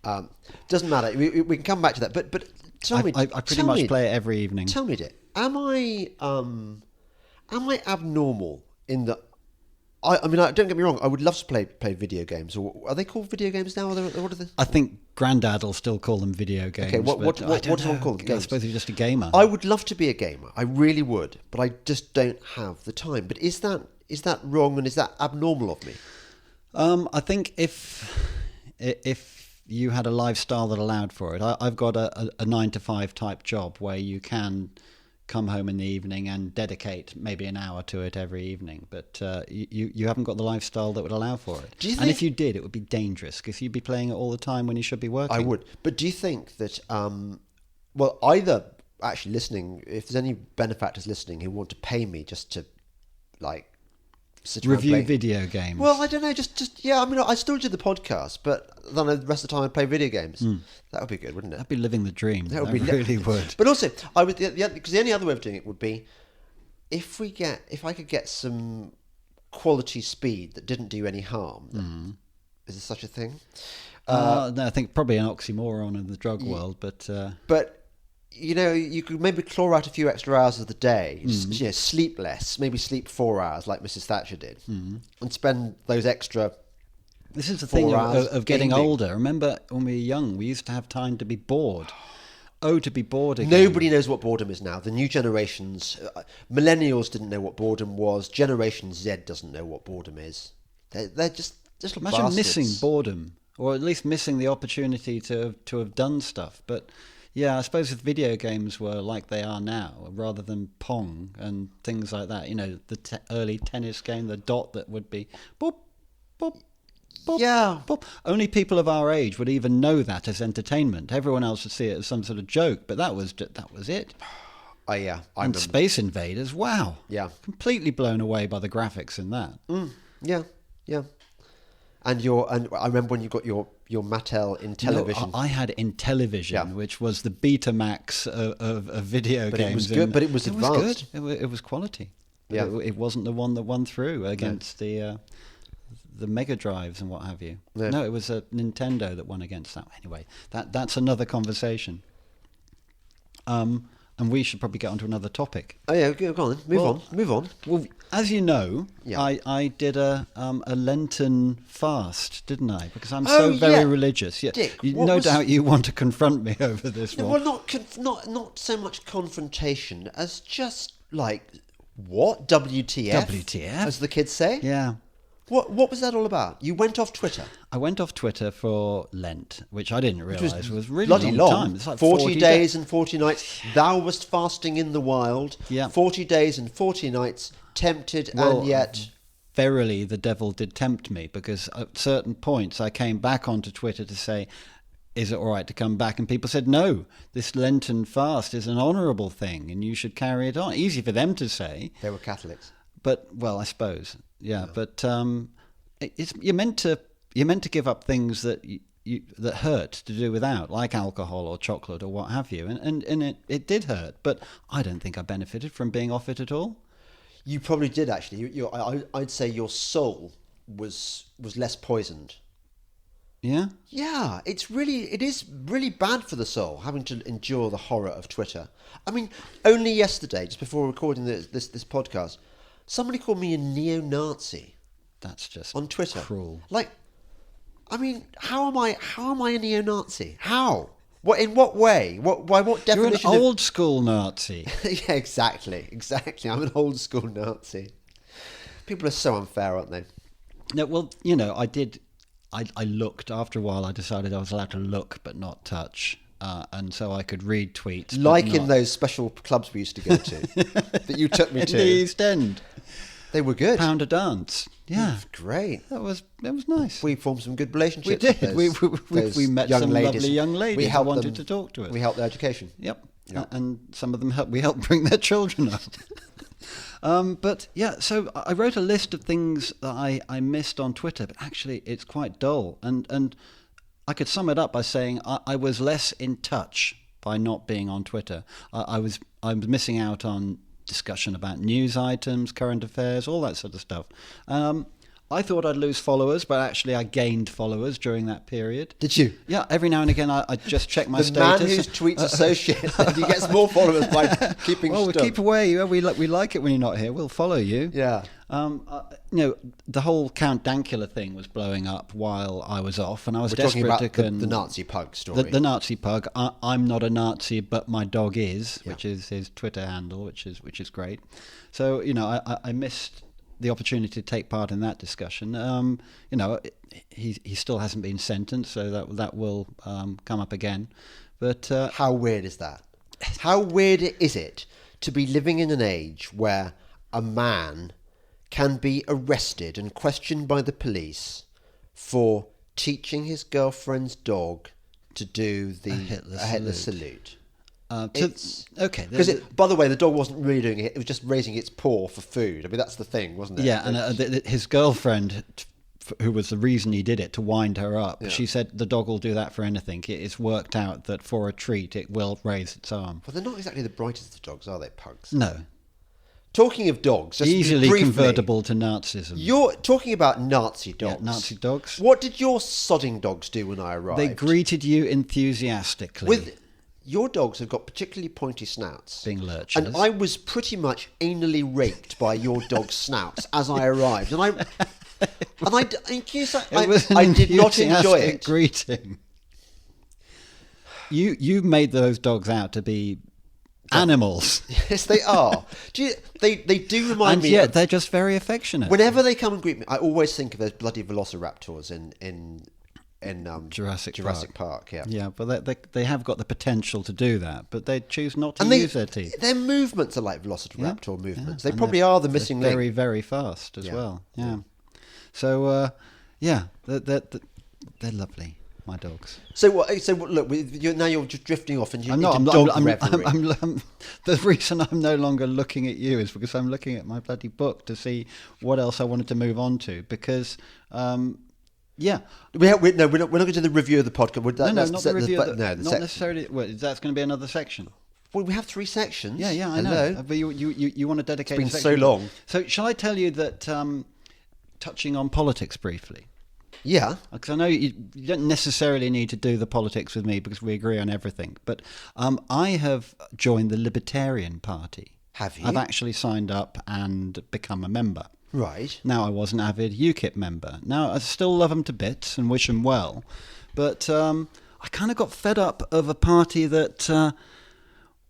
gone. Doesn't matter. We can come back to that. But tell me, I pretty much play it every evening. Tell me, Dick, am I abnormal in that I mean, don't get me wrong. I would love to play video games. Or are they called video games now? What are they? I think Grandad will still call them video games. Okay, what does one call them? I Games? suppose you're just a gamer. I would love to be a gamer. I really would, but I just don't have the time. But is that wrong, and is that abnormal of me? I think if you had a lifestyle that allowed for it, I've got a 9-to-5 type job where you can come home in the evening and dedicate maybe an hour to it every evening, but you haven't got the lifestyle that would allow for it. Do you and think, if you did, it would be dangerous because you'd be playing it all the time when you should be working. I would. But do you think that, well, either actually listening, if there's any benefactors listening who want to pay me just to, like, sit around review play video games. Well, I don't know, just yeah. I mean, I still do the podcast, but then the rest of the time I play video games. That would be good, wouldn't it? That'd be living the dream. That would be really would. But also, I would because the only other way of doing it would be if I could get some quality speed that didn't do any harm. Is there such a thing? No, I think probably an oxymoron in the drug world, but you know, you could maybe claw out a few extra hours of the day, you know, sleep less, maybe sleep 4 hours like Mrs. Thatcher did, and spend those extra. This is the thing 4 hours of getting gaming. older. Remember when we were young, we used to have time to be bored. Oh, to be bored again. Nobody knows what boredom is now. The new generations, millennials didn't know what boredom was. Generation Z doesn't know what boredom is. They're just Imagine bastards. missing boredom, or at least missing the opportunity to have done stuff. But yeah, I suppose if video games were like they are now, rather than Pong and things like that, you know, the early tennis game, the dot that would be boop, boop, boop, Yeah. boop. Only people of our age would even know that as entertainment. Everyone else would see it as some sort of joke, but that was it. I And remember. Space Invaders, wow. Yeah. Completely blown away by the graphics in that. Yeah. And I remember when you got your Mattel in television. No, I had in television, Yeah. which was the Betamax of video But games. it was good. But it was advanced. It was good. It was quality. Yeah. It wasn't the one that won through against the Mega Drives and what have you. No. It was a Nintendo that won against that. Anyway, that's another conversation. And we should probably get onto another topic. Oh yeah, go on then. Move on. Well, as you know, Yeah. I did a Lenten fast, didn't I? Because I'm Oh, so very yeah. religious. Yeah, Dick, no doubt you want to confront me over this No, one. well, not so much confrontation as just like what WTF? WTF? as the kids say. Yeah. What was that all about? You went off Twitter. I went off Twitter for Lent, which I didn't realise was really bloody long long. time. It's like 40 days and 40 nights. Thou wast fasting in the wild. Yeah. 40 days and 40 nights, tempted Well, and yet. Verily, the devil did tempt me, because at certain points I came back onto Twitter to say, is it all right to come back? And people said, no, this Lenten fast is an honourable thing and you should carry it on. Easy for them to say. They were Catholics. But, well, I suppose, yeah. But you're meant to give up things that that hurt to do without, like alcohol or chocolate or what have you. And it did hurt, but I don't think I benefited from being off it at all. You probably did actually. I'd say your soul was less poisoned. Yeah? Yeah, it is really bad for the soul having to endure the horror of Twitter. I mean, only yesterday, just before recording this podcast, somebody called me a neo-Nazi That's just on Twitter. cruel. Like, I mean, how am I a neo-Nazi? How? What, in what way? By what You're an definition? old school Nazi. Yeah, exactly. I'm an old school Nazi. People are so unfair, aren't they? No, well, you know, I looked, after a while I decided I was allowed to look but not touch. And so I could read tweets. but Like in not. those special clubs we used to go to that you took me In to. the East End. They were good. Pound a dance. Yeah. Great. That was nice. We formed some good relationships. We did. with those We met young some ladies. lovely young ladies who helped wanted them- to talk to us. We helped their education. Yep. Yeah. And some of them we helped bring their children up. But yeah, so I wrote a list of things that I missed on Twitter, but actually it's quite dull. And I could sum it up by saying I was less in touch by not being on Twitter. I was missing out on discussion about news items, current affairs, all that sort of stuff. I thought I'd lose followers, but actually I gained followers during that period. Did you? Yeah, every now and again I just check my The status. man whose tweets are so shit that he gets more followers by keeping Well, we stuff. keep away. We like it when you're not here. We'll follow you. Yeah. The whole Count Dankula thing was blowing up while I was off, and I was We're talking desperate about to the Nazi pug story. The Nazi pug. I'm not a Nazi, but my dog is, Yeah. which is his Twitter handle, which is great. So I missed the opportunity to take part in that discussion. He still hasn't been sentenced, so that will come up again. But How weird is that? How weird is it to be living in an age where a man can be arrested and questioned by the police for teaching his girlfriend's dog to do the Hitler salute? Because by the way, the dog wasn't really doing it; it was just raising its paw for food. I mean, that's the thing, wasn't it? Yeah, and his girlfriend, who was the reason he did it, to wind her up, Yeah. she said the dog will do that for anything. It's worked out that for a treat, it will raise its arm. Well, they're not exactly the brightest of dogs, are they, pugs? No, Talking of dogs, just easily briefly, convertible to Nazism. You're talking about Nazi dogs. Yeah, Nazi dogs. What did your sodding dogs do when I arrived? They greeted you enthusiastically. Your dogs have got particularly pointy snouts. Being lurchers. And I was pretty much anally raped by your dog's snouts as I arrived. And I did not enjoy it. Greeting. You made those dogs out to be animals. Yes, they are. They do remind And me yet of, they're just very affectionate. whenever they come and greet me, I always think of those bloody velociraptors in Jurassic Park. Yeah. Yeah, but they have got the potential to do that, but they choose not to And use their teeth. their movements are like velociraptor movements. They And probably they're- are the they're missing very, link. very fast as Yeah. well. Yeah. So, they're lovely, my dogs. So what? So what, look, now you're just drifting off into I'm not. dog reverie. The reason I'm no longer looking at you is because I'm looking at my bloody book to see what else I wanted to move on to. Because, yeah. We're not going to do the review of the podcast. Not the review. Not necessarily. necessarily. Well, that's going to be another section. Well, we have 3 sections. Yeah, I Hello. know. But you want to dedicate. It's been a so section. long. So shall I tell you that? Touching on politics briefly. Yeah. Because I know you don't necessarily need to do the politics with me because we agree on everything. But I have joined the Libertarian Party. Have you? I've actually signed up and become a member. Right. Now, I was an avid UKIP member. Now, I still love them to bits and wish them well. But I kind of got fed up of a party that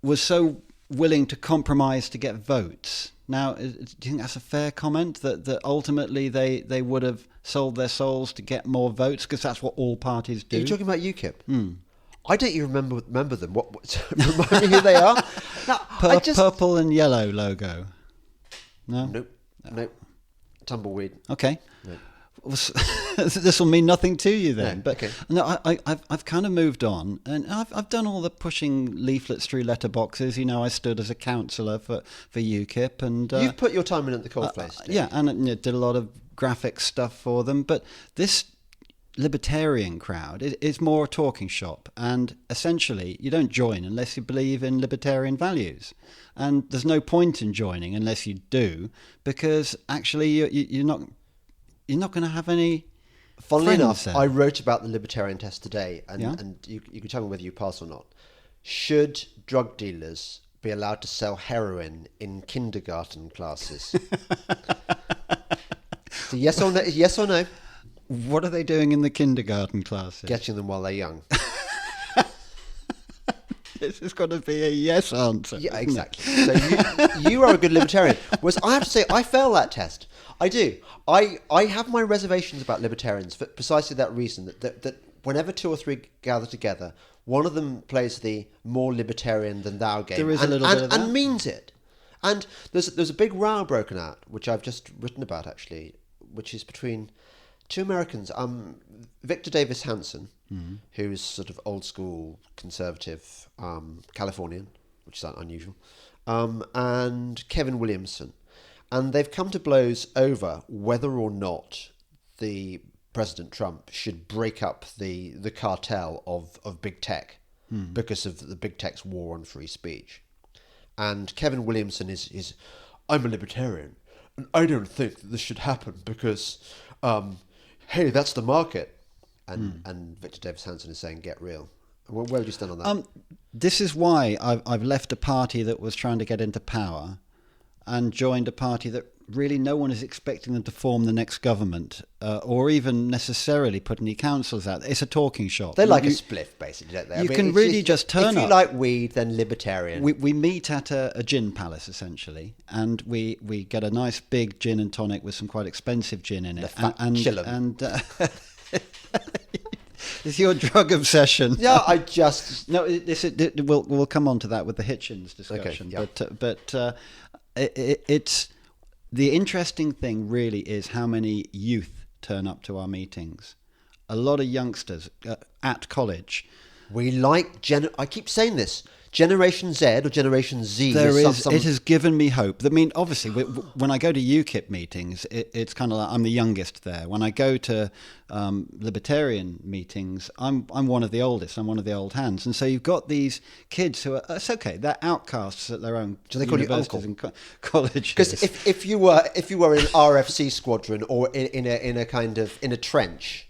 was so willing to compromise to get votes. Now, do you think that's a fair comment, that ultimately they would have sold their souls to get more votes? Because that's what all parties do. Are you talking about UKIP? I don't even remember them. What remind me who they are? No, Purple and yellow logo. No? Nope. Tumbleweed. Okay. Nope. This will mean nothing to you then. No, But okay. no, I've kind of moved on, and I've done all the pushing leaflets through letterboxes. I stood as a councillor for UKIP, and You've put your time in at the coalface. yeah, and did a lot of graphic stuff for them. But this libertarian crowd is more a talking shop, and essentially you don't join unless you believe in libertarian values, and there's no point in joining unless you do, because actually you're not going to have any. Funnily friends enough, there. I wrote about the libertarian test today, and, Yeah? and you can tell me whether you pass or not. Should drug dealers be allowed to sell heroin in kindergarten classes? So yes or no? What are they doing in the kindergarten classes? Getting them while they're young. This has got to be a yes answer. Yeah, isn't it? exactly. So you are a good libertarian. Whereas I have to say, I fail that test. I do. I have my reservations about libertarians for precisely that reason, that whenever 2 or 3 gather together, one of them plays the more libertarian than thou game. There is a little bit of that. And means it. And there's a big row broken out, which I've just written about actually, which is between 2 Americans, Victor Davis Hanson, who's sort of old school conservative Californian, which is unusual, and Kevin Williamson. And they've come to blows over whether or not the President Trump should break up the cartel of big tech because of the big tech's war on free speech. And Kevin Williamson is I'm a libertarian, and I don't think that this should happen because Hey, that's the market. And Victor Davis Hanson is saying, get real. Where would you stand on that? This is why I've left a party that was trying to get into power and joined a party that really no one is expecting them to form the next government or even necessarily put any councils out. It's a talking shop. They like a spliff, basically, don't they? You can really just turn up. If you like weed, then libertarian. We meet at a gin palace, essentially, and we get a nice big gin and tonic with some quite expensive gin in it. The fat chillum. And it's your drug obsession. Yeah, I just... No, we'll come on to that with the Hitchens discussion. Okay, yeah. But it's... The interesting thing really is how many youth turn up to our meetings. A lot of youngsters at college. We like... I keep saying this. Generation Z or Generation Z. It has given me hope. I mean, obviously, when I go to UKIP meetings, it's kind of like I'm the youngest there. When I go to libertarian meetings, I'm one of the oldest. I'm one of the old hands. And so you've got these kids who are, it's okay, they're outcasts at their own Do they call you universities uncle? and colleges. Because if you were in an RFC squadron or in a trench,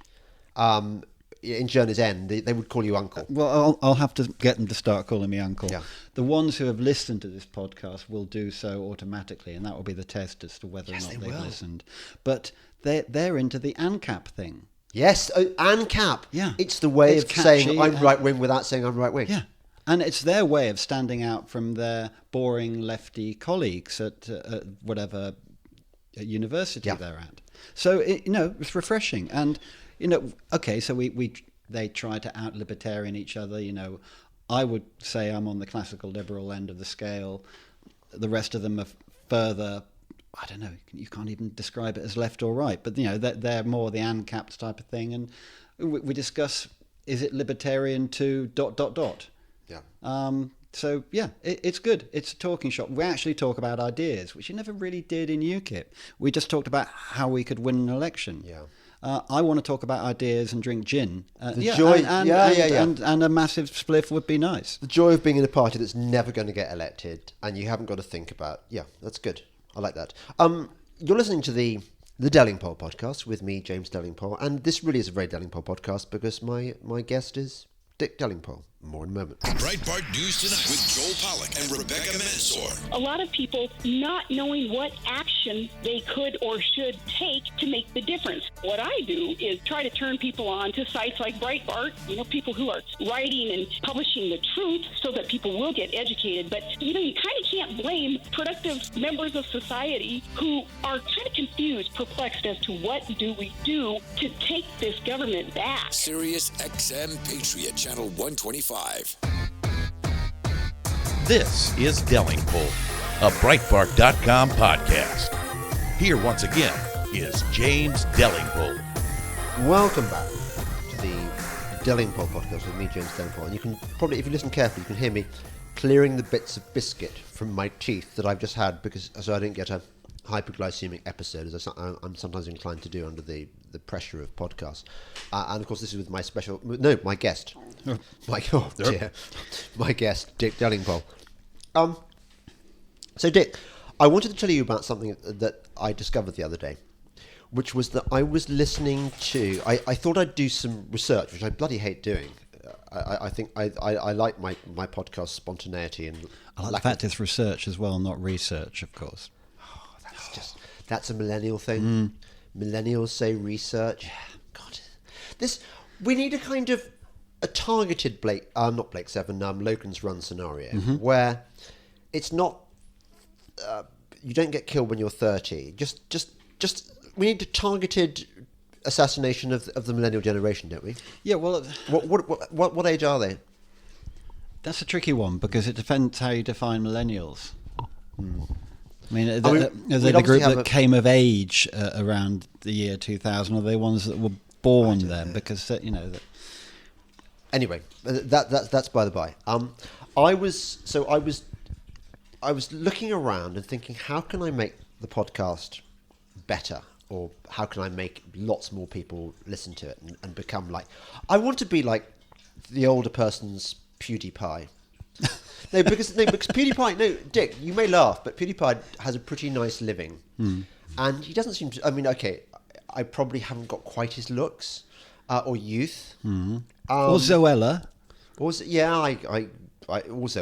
in Journey's End, they would call you uncle. Well, I'll have to get them to start calling me uncle. Yeah. The ones who have listened to this podcast will do so automatically, and that will be the test as to whether or not they've listened. But they're into the ANCAP thing. Yes, ANCAP. Yeah. It's the way It's of saying catchy I'm right-wing without saying I'm right-wing. Yeah. And it's their way of standing out from their boring lefty colleagues at whatever university they're at. So, it's refreshing. And... okay, so they try to out-libertarian each other. I would say I'm on the classical liberal end of the scale. The rest of them are further, I don't know, you can't even describe it as left or right, but, they're more the ANCAP type of thing. And we discuss, is it libertarian to ... Yeah. So, yeah, it's good. It's a talking shop. We actually talk about ideas, which you never really did in UKIP. We just talked about how we could win an election. Yeah. I want to talk about ideas and drink gin. Joy, and a massive spliff would be nice. The joy of being in a party that's never going to get elected, and you haven't got to think about. Yeah, that's good. I like that. You're listening to the Delingpole podcast with me, James Delingpole, and this really is a very Delingpole podcast because my guest is Dick Delingpole. More in a moment. Breitbart News Tonight with Joel Pollack and Rebecca Mansour. A lot of people not knowing what action they could or should take to make the difference. What I do is try to turn people on to sites like Breitbart, people who are writing and publishing the truth so that people will get educated. But, you kind of can't blame productive members of society who are kind of confused, perplexed as to what do we do to take this government back. Sirius XM Patriot Channel 125. This is Delingpole, a Breitbart.com podcast. Here once again is James Delingpole. Welcome back to the Delingpole podcast with me, James Delingpole. And you can probably, if you listen carefully, you can hear me clearing the bits of biscuit from my teeth that I've just had so I didn't get a hyperglycemic episode, as I'm sometimes inclined to do under the pressure of podcasts. And of course, this is with my guest. My guest, Dick Delingpole. So Dick, I wanted to tell you about something that I discovered the other day, which was that I was listening to, I thought I'd do some research, which I bloody hate doing. I think I like my podcast spontaneity, and I like the fact it's research as well, not research, of course. That's a millennial thing. Millennials say research. God, we need a kind of a targeted not Blake Seven, Logan's Run scenario where it's not you don't get killed when you're 30. Just we need a targeted assassination of the millennial generation, don't we? Yeah. Well, what age are they? That's a tricky one because it depends how you define millennials. I mean, are they the group that came of age around the year 2000, or are they ones that were born then? Because Anyway, that's by the by. I was looking around and thinking, how can I make the podcast better, or how can I make lots more people listen to it and become like? I want to be like the older person's PewDiePie. No, because PewDiePie. No, Dick, you may laugh, but PewDiePie has a pretty nice living, and he doesn't seem to. I mean, okay, I probably haven't got quite his looks or youth. Or Zoella. I also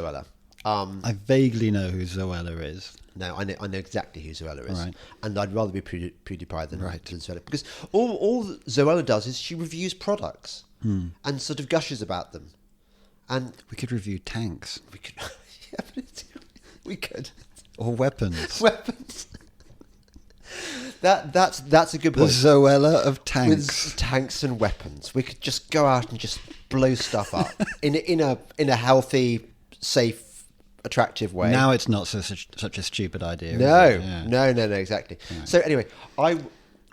Zoella. I vaguely know who Zoella is. No, I know exactly who Zoella is, Right. and I'd rather be PewDiePie than Zoella, because all Zoella does is she reviews products and sort of gushes about them, and We could review tanks we could, yeah, but we could or weapons. weapons. That's a good The point. Zoella of tanks. With tanks and weapons, we could just go out and just blow stuff up in a healthy, safe, attractive way. Now it's not such a stupid idea. No, is it? Yeah. no, exactly. Right. So anyway, I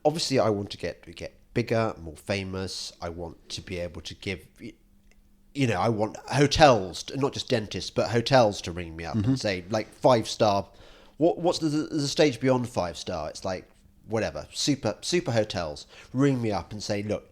want to get bigger, more famous. I want to be able to give, I want hotels, not just dentists, but hotels to ring me up and say, like, 5-star. What's the stage beyond 5-star? It's like whatever, super hotels ring me up and say, look,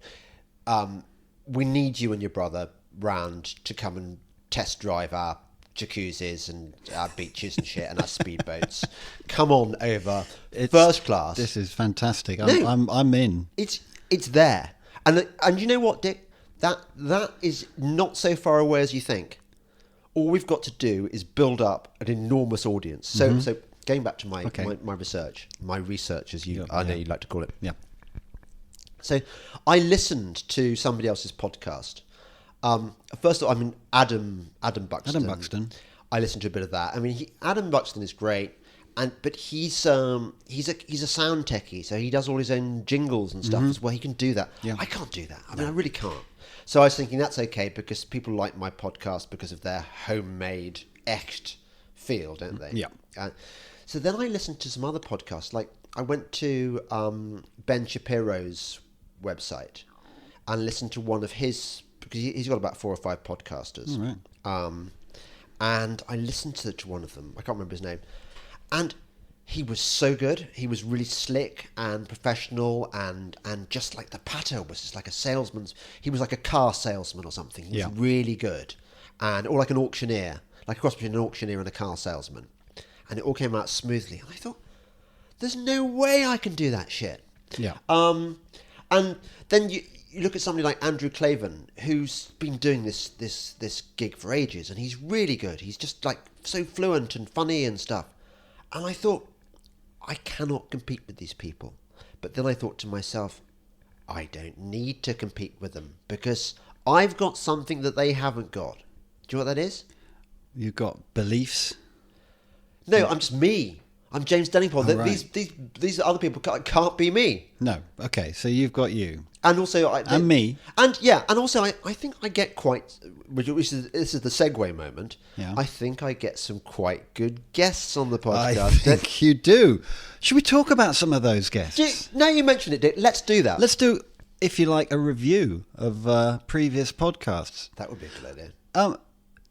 we need you and your brother round to come and test drive our jacuzzis and our beaches and shit and our speedboats. Come on over, first class. This is fantastic. I'm in. It's there, and you know what, Dick? That is not so far away as you think. All we've got to do is build up an enormous audience. So going back to my research, as I know you like to call it. Yeah. So I listened to somebody else's podcast. First of all, I mean Adam Buxton. I listened to a bit of that. I mean, Adam Buxton is great, but he's a sound techie, so he does all his own jingles and stuff as well. He can do that. Yeah. I can't do that. I mean, I really can't. So I was thinking that's okay because people like my podcast because of their homemade, echt feel, don't they? Yeah. So then I listened to some other podcasts. Like I went to Ben Shapiro's website and listened to one of his, because he's got about 4 or 5 podcasters. Right. And I listened to one of them. I can't remember his name. And he was so good. He was really slick and professional, and just like the patter was just like a salesman's. He was like a car salesman or something. He was really good, or like an auctioneer, like a cross between an auctioneer and a car salesman. And it all came out smoothly. And I thought, there's no way I can do that shit. Yeah. And then you look at somebody like Andrew Clavin, who's been doing this gig for ages, and he's really good. He's just like so fluent and funny and stuff. And I thought, I cannot compete with these people. But then I thought to myself, I don't need to compete with them because I've got something that they haven't got. Do you know what that is? You've got beliefs. No, I'm just me. I'm James Delingpole. Oh, right. These other people can't be me. No. Okay, so you've got you. And also, And me. And yeah, and also, I think I get quite. This is the segue moment. Yeah. I think I get some quite good guests on the podcast. I think you do. Should we talk about some of those guests? Now you mention it, Dick. Let's do that. Let's do, if you like, a review of previous podcasts. That would be a good idea.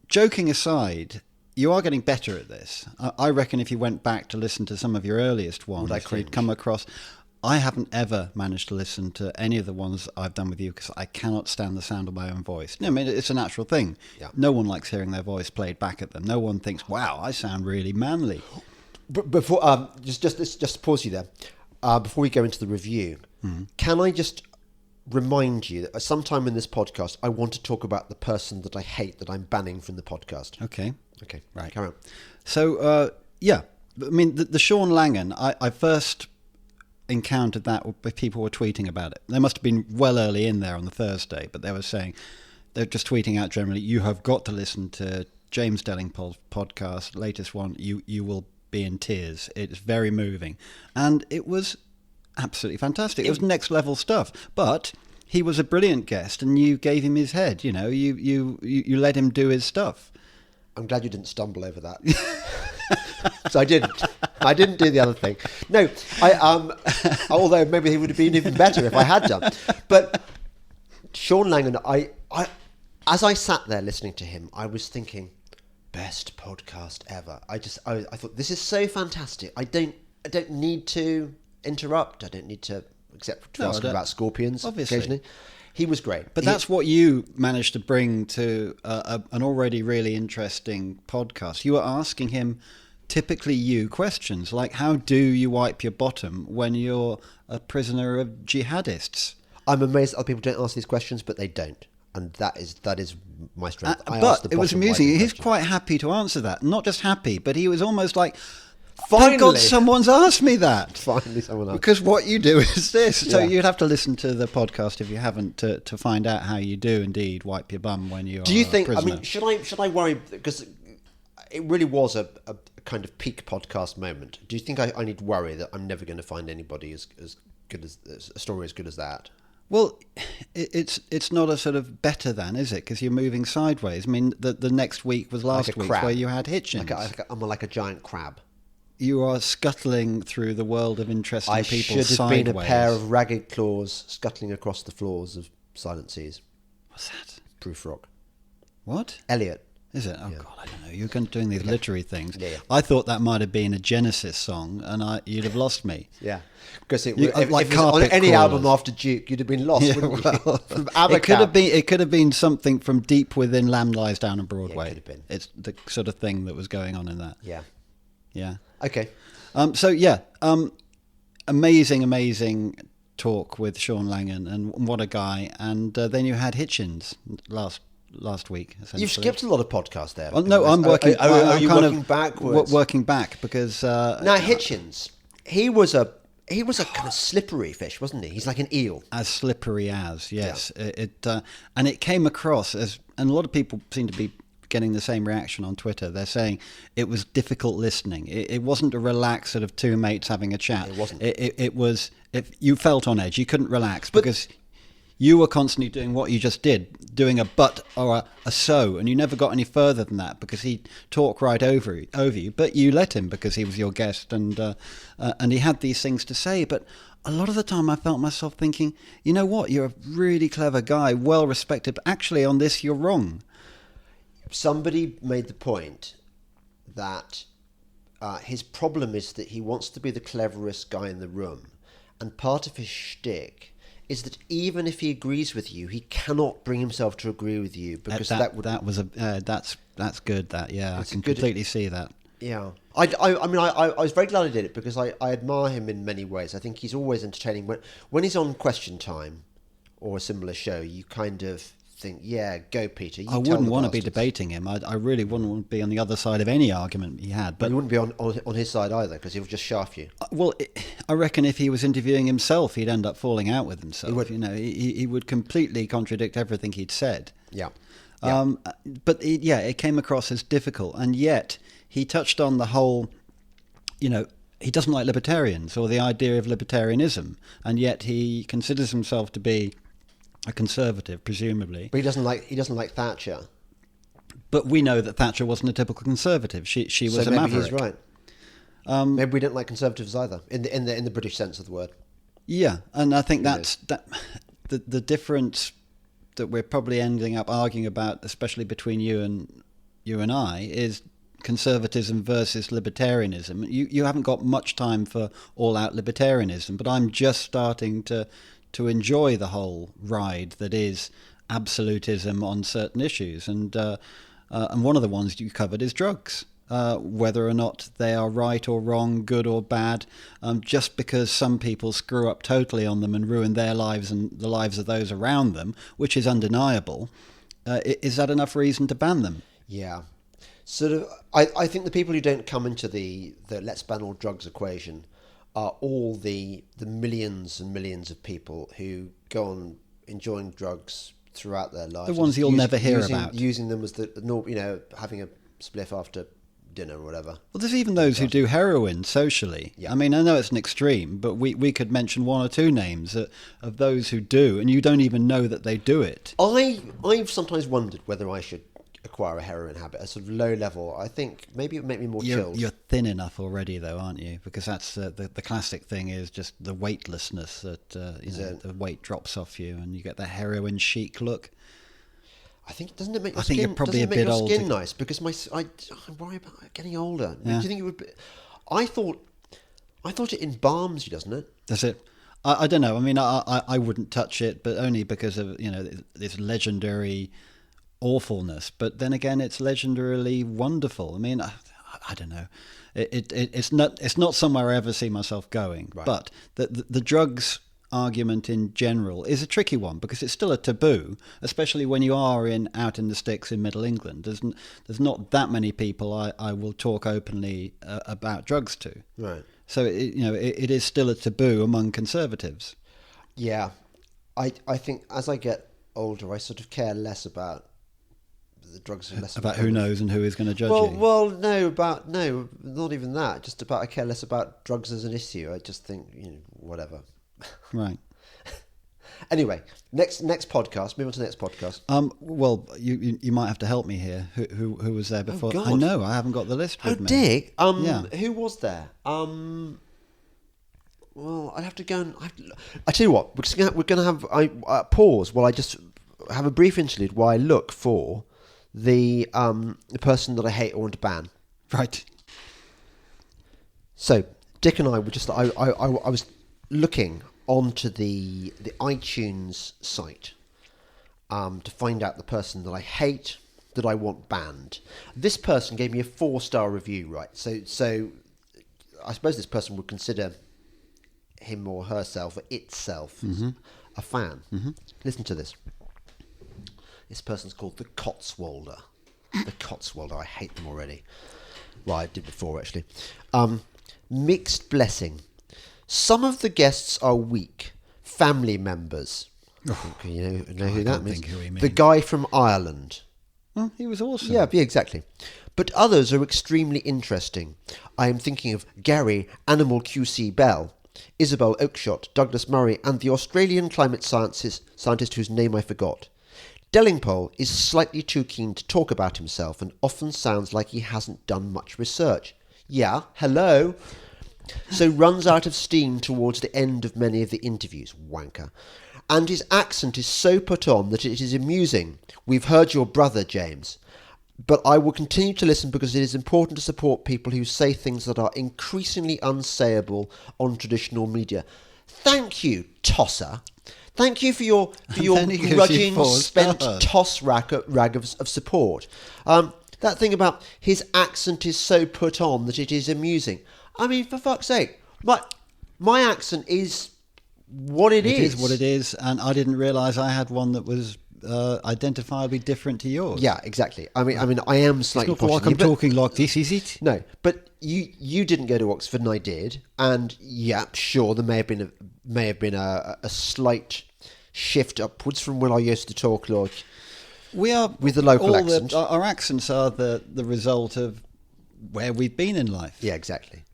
Joking aside, you are getting better at this. I reckon if you went back to listen to some of your earliest ones, you'd come across. I haven't ever managed to listen to any of the ones I've done with you because I cannot stand the sound of my own voice. No, I mean, it's a natural thing. Yeah. No one likes hearing their voice played back at them. No one thinks, wow, I sound really manly. But before, just pause you there. Before we go into the review, can I just remind you that sometime in this podcast, I want to talk about the person that I hate that I'm banning from the podcast. Okay. Okay, Right. Carry on. So, yeah, I mean, the Sean Langan, I first encountered that with people were tweeting about it. They must have been well early in there on the Thursday, but they were saying, they're just tweeting out generally, you have got to listen to James Delingpole's podcast, latest one, you will be in tears. It's very moving. And it was absolutely fantastic. It was next level stuff. But he was a brilliant guest and you gave him his head, you know, you let him do his stuff. I'm glad you didn't stumble over that. So I didn't do the other thing. No, although maybe he would have been even better if I had done. But Sean Langan, as I sat there listening to him, I was thinking, best podcast ever. I thought, this is so fantastic. I don't need to interrupt. I don't need to, except to ask him about scorpions occasionally. He was great. But that's what you managed to bring to an already really interesting podcast. You were asking him typically you questions, like how do you wipe your bottom when you're a prisoner of jihadists? I'm amazed other people don't ask these questions, but they don't. And that is my strength. I asked But the it was bottom amusing. wiping He's question. quite happy to answer that. Not just happy, but he was almost like, Finally! thank God someone's asked me that. Finally someone else. Because what you do is this. So Yeah. you'd have to listen to the podcast if you haven't to find out how you do indeed wipe your bum when you are Do you a think, I prisoner. mean, should I worry, because it really was a kind of peak podcast moment. Do you think I need to worry that I'm never going to find anybody as good as a story as good as that? Well, it's not a sort of better than, is it? Because you're moving sideways. I mean, the next week was last Like a week crab. where you had Hitchens. I'm like a giant crab. You are scuttling through the world of interesting I people should have sideways. been a pair of ragged claws scuttling across the floors of Silent Seas. What's that? Proof Rock. What? Elliot. Is it? Oh, God, I don't know. You're doing these literary things. Yeah. I thought that might have been a Genesis song, and you'd have lost me. Yeah. Because if Like it was on carpet any crawlers. album after Duke, you'd have been lost, wouldn't you? From It could have been something from deep within Lamb Lies Down on Broadway. could have been. It's the sort of thing that was going on in that. Yeah. Yeah. Okay. Amazing talk with Sean Langan, and what a guy. And then you had Hitchens last week. Essentially. You've skipped a lot of podcasts there. Well, no, I'm working. Are I'm you kind working of backwards? Working back because Now Hitchens, he was a kind of slippery fish, wasn't he? He's like an eel. as slippery as yes, and it came across as, and a lot of people seem to be getting the same reaction on Twitter. They're saying it was difficult listening. It wasn't a relaxed sort of two mates having a chat. It wasn't. It was. If you felt on edge, you couldn't relax because you were constantly doing what you just did, doing a but or a so, and you never got any further than that because he'd talk right over you. But you let him because he was your guest, and he had these things to say. But a lot of the time I felt myself thinking, you know what, you're a really clever guy, well respected, but actually on this you're wrong. Somebody made the point that his problem is that he wants to be the cleverest guy in the room, and part of his shtick is that even if he agrees with you, he cannot bring himself to agree with you because that's good. I can good- completely see that. Yeah, I mean, I was very glad I did it because I admire him in many ways. I think he's always entertaining. When he's on Question Time or a similar show, you kind of think, yeah, go Peter. I wouldn't want to be debating him. I really wouldn't want to be on the other side of any argument he had. But But you wouldn't be on his side either because he'll just shaft you. well, I reckon if he was interviewing himself, he'd end up falling out with himself. He would. You know, he would completely contradict everything he'd said. Yeah. But it came across as difficult, and yet he touched on the whole, you know, he doesn't like libertarians or the idea of libertarianism, and yet he considers himself to be a conservative, presumably. But he doesn't like Thatcher. But we know that Thatcher wasn't a typical conservative. She was So a maybe maverick. he's right. Maybe we don't like conservatives either, in the British sense of the word. Yeah, and I think that's the difference that we're probably ending up arguing about, especially between you and I, is conservatism versus libertarianism. You haven't got much time for all-out libertarianism, but I'm just starting to enjoy the whole ride that is absolutism on certain issues, and one of the ones you covered is drugs. Whether or not they are right or wrong, good or bad, just because some people screw up totally on them and ruin their lives and the lives of those around them, which is undeniable, is that enough reason to ban them? Yeah. Sort of, I think the people who don't come into the let's ban all drugs equation are all the millions and millions of people who go on enjoying drugs throughout their lives. The ones you'll never hear about. Using them as having a spliff after dinner or whatever. Well, there's even those who do heroin socially. Yeah. I mean, I know it's an extreme, but we could mention one or two names of those who do, and you don't even know that they do it. I've sometimes wondered whether I should acquire a heroin habit, a sort of low level. I think maybe it would make me more chilled. You're thin enough already, though, aren't you? Because that's the classic thing is just the weightlessness that the weight drops off you, and you get the heroin chic look. I think doesn't it make your I think skin, you're probably doesn't it a make bit your old skin to- nice because I worry about getting older. Yeah. Do you think it would be? I thought it embalms you, doesn't it? That's it. I don't know. I mean, I wouldn't touch it, but only because of this legendary awfulness. But then again, it's legendarily wonderful. I mean, I don't know. It's not somewhere I ever see myself going. Right. But the drugs argument in general is a tricky one because it's still a taboo, especially when you are out in the sticks in Middle England. There's not that many people I will talk openly about drugs to. Right. So it is still a taboo among conservatives. Yeah, I think as I get older, I sort of care less about the drugs. Less About who knows and who is going to judge you. Well, no, not even that. Just about I care less about drugs as an issue. I just think whatever. Right. Anyway, next podcast. Move on to the next podcast. Well, you might have to help me here. Who was there before? God. I know I haven't got the list with me. Dick. Yeah. Who was there? Well, I'd have to go and. I tell you what, we're going to have pause while I just have a brief interlude while I look for the person that I hate or want to ban. Right. So Dick and I were just. I was looking onto the iTunes site to find out the person that I hate, that I want banned. This person gave me a 4-star review, right? So I suppose this person would consider him or herself or itself a fan. Mm-hmm. Listen to this. This person's called the Cotswolder. The Cotswolder. I hate them already. Well, I did before, actually. Mixed blessing. Some of the guests are weak. Family members. Okay, you know who that means? Who he means. The guy from Ireland. Well, he was awesome. Yeah, exactly. But others are extremely interesting. I am thinking of Gary Animal QC Bell, Isabel Oakeshott, Douglas Murray, and the Australian climate scientist whose name I forgot. Delingpole is slightly too keen to talk about himself and often sounds like he hasn't done much research. Yeah, hello. So runs out of steam towards the end of many of the interviews, wanker. And his accent is so put on that it is amusing. We've heard your brother, James. But I will continue to listen because it is important to support people who say things that are increasingly unsayable on traditional media. Thank you, Tosser. Thank you for your grudging spent toss rag of support. That thing about his accent is so put on that it is amusing. I mean, for fuck's sake, my accent is what it is. It is what it is, and I didn't realise I had one that was identifiably different to yours. Yeah, exactly. I mean, I am slightly. It's not like I'm talking like this, is it? No, but you didn't go to Oxford, and I did, and yeah, sure, there may have been a slight shift upwards from when I used to talk like. We are with the local accent. Our accents are the result of where we've been in life. Yeah, exactly.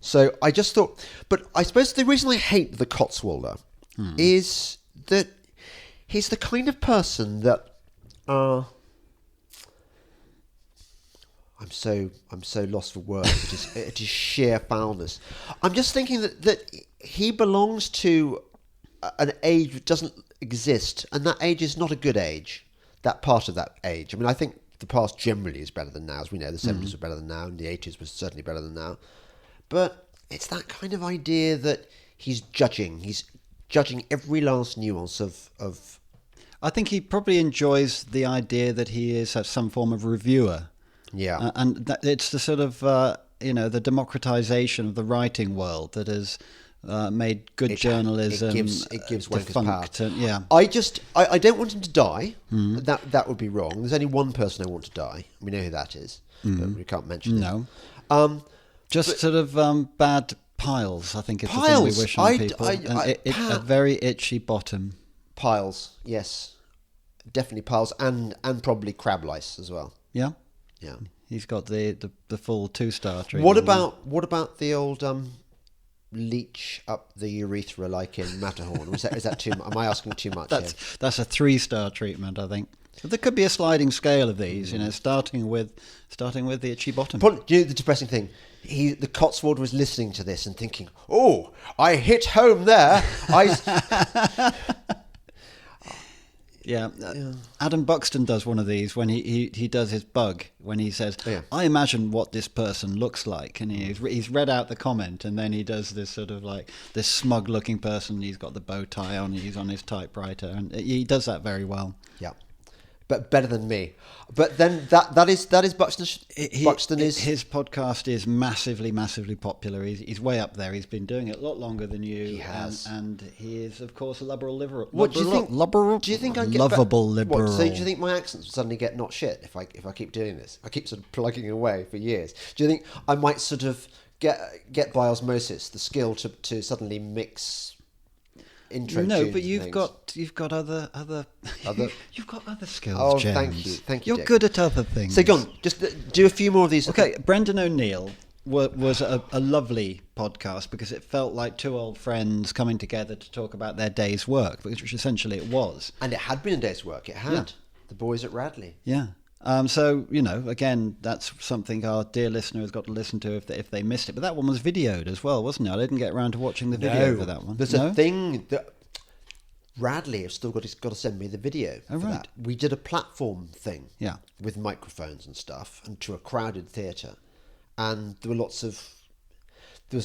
So I just thought, but I suppose the reason I hate the Cotswolder is that he's the kind of person that I'm so lost for words. It is sheer foulness. I'm just thinking that he belongs to an age that doesn't exist, and that age is not a good age. That part of that age. I mean, I think the past generally is better than now, as we know. The 70s were better than now, and the 80s was certainly better than now. But it's that kind of idea that he's judging. He's judging every last nuance of. I think he probably enjoys the idea that he is some form of reviewer. Yeah. And that it's the sort of, the democratization of the writing world that has made good journalism. It gives wankers power. Yeah. I don't want him to die. That would be wrong. There's only one person I want to die. We know who that is, but we can't mention him. No. Sort of bad piles, I think, is the thing we wish on people. A very itchy bottom. Piles, yes. Definitely piles, and probably crab lice as well. Yeah? Yeah. He's got the full 2-star treatment. What about the old leech up the urethra like in Matterhorn? Is that too much? Am I asking too much? That's a 3-star treatment, I think. So there could be a sliding scale of these, starting with the itchy bottom. The depressing thing, the Cotswold was listening to this and thinking, "Oh, I hit home there." Yeah. Adam Buxton does one of these when he does his bug, when he says, I imagine what this person looks like, and he's read out the comment, and then he does this sort of like this smug looking person. He's got the bow tie on, he's on his typewriter, and he does that very well. Yeah. but better than me. But then that is Buxton. Buxton is his podcast is massively popular. He's way up there. He's been doing it a lot longer than you. He has, and he is, of course, a liberal. What do you think? Do you think I get lovable liberal? So do you think my accents will suddenly get not shit if I keep doing this? I keep sort of plugging away for years. Do you think I might sort of get by osmosis the skill to suddenly mix? Intro no, tunes but and you've things? got other you've got other skills. Oh, James. thank you. You're Dick. good at other things. So go on, just do a few more of these. Okay, Brendan O'Neill was a lovely podcast because it felt like two old friends coming together to talk about their day's work, which essentially it was. And it had been a day's work. It had. Yeah. The boys at Radley. Yeah. So, again, that's something our dear listener has got to listen to if they missed it. But that one was videoed as well, wasn't it? I didn't get around to watching the video for that one. There's a thing that Radley have still got to send me the video for right. that. We did a platform thing with microphones and stuff and to a crowded theatre. And there was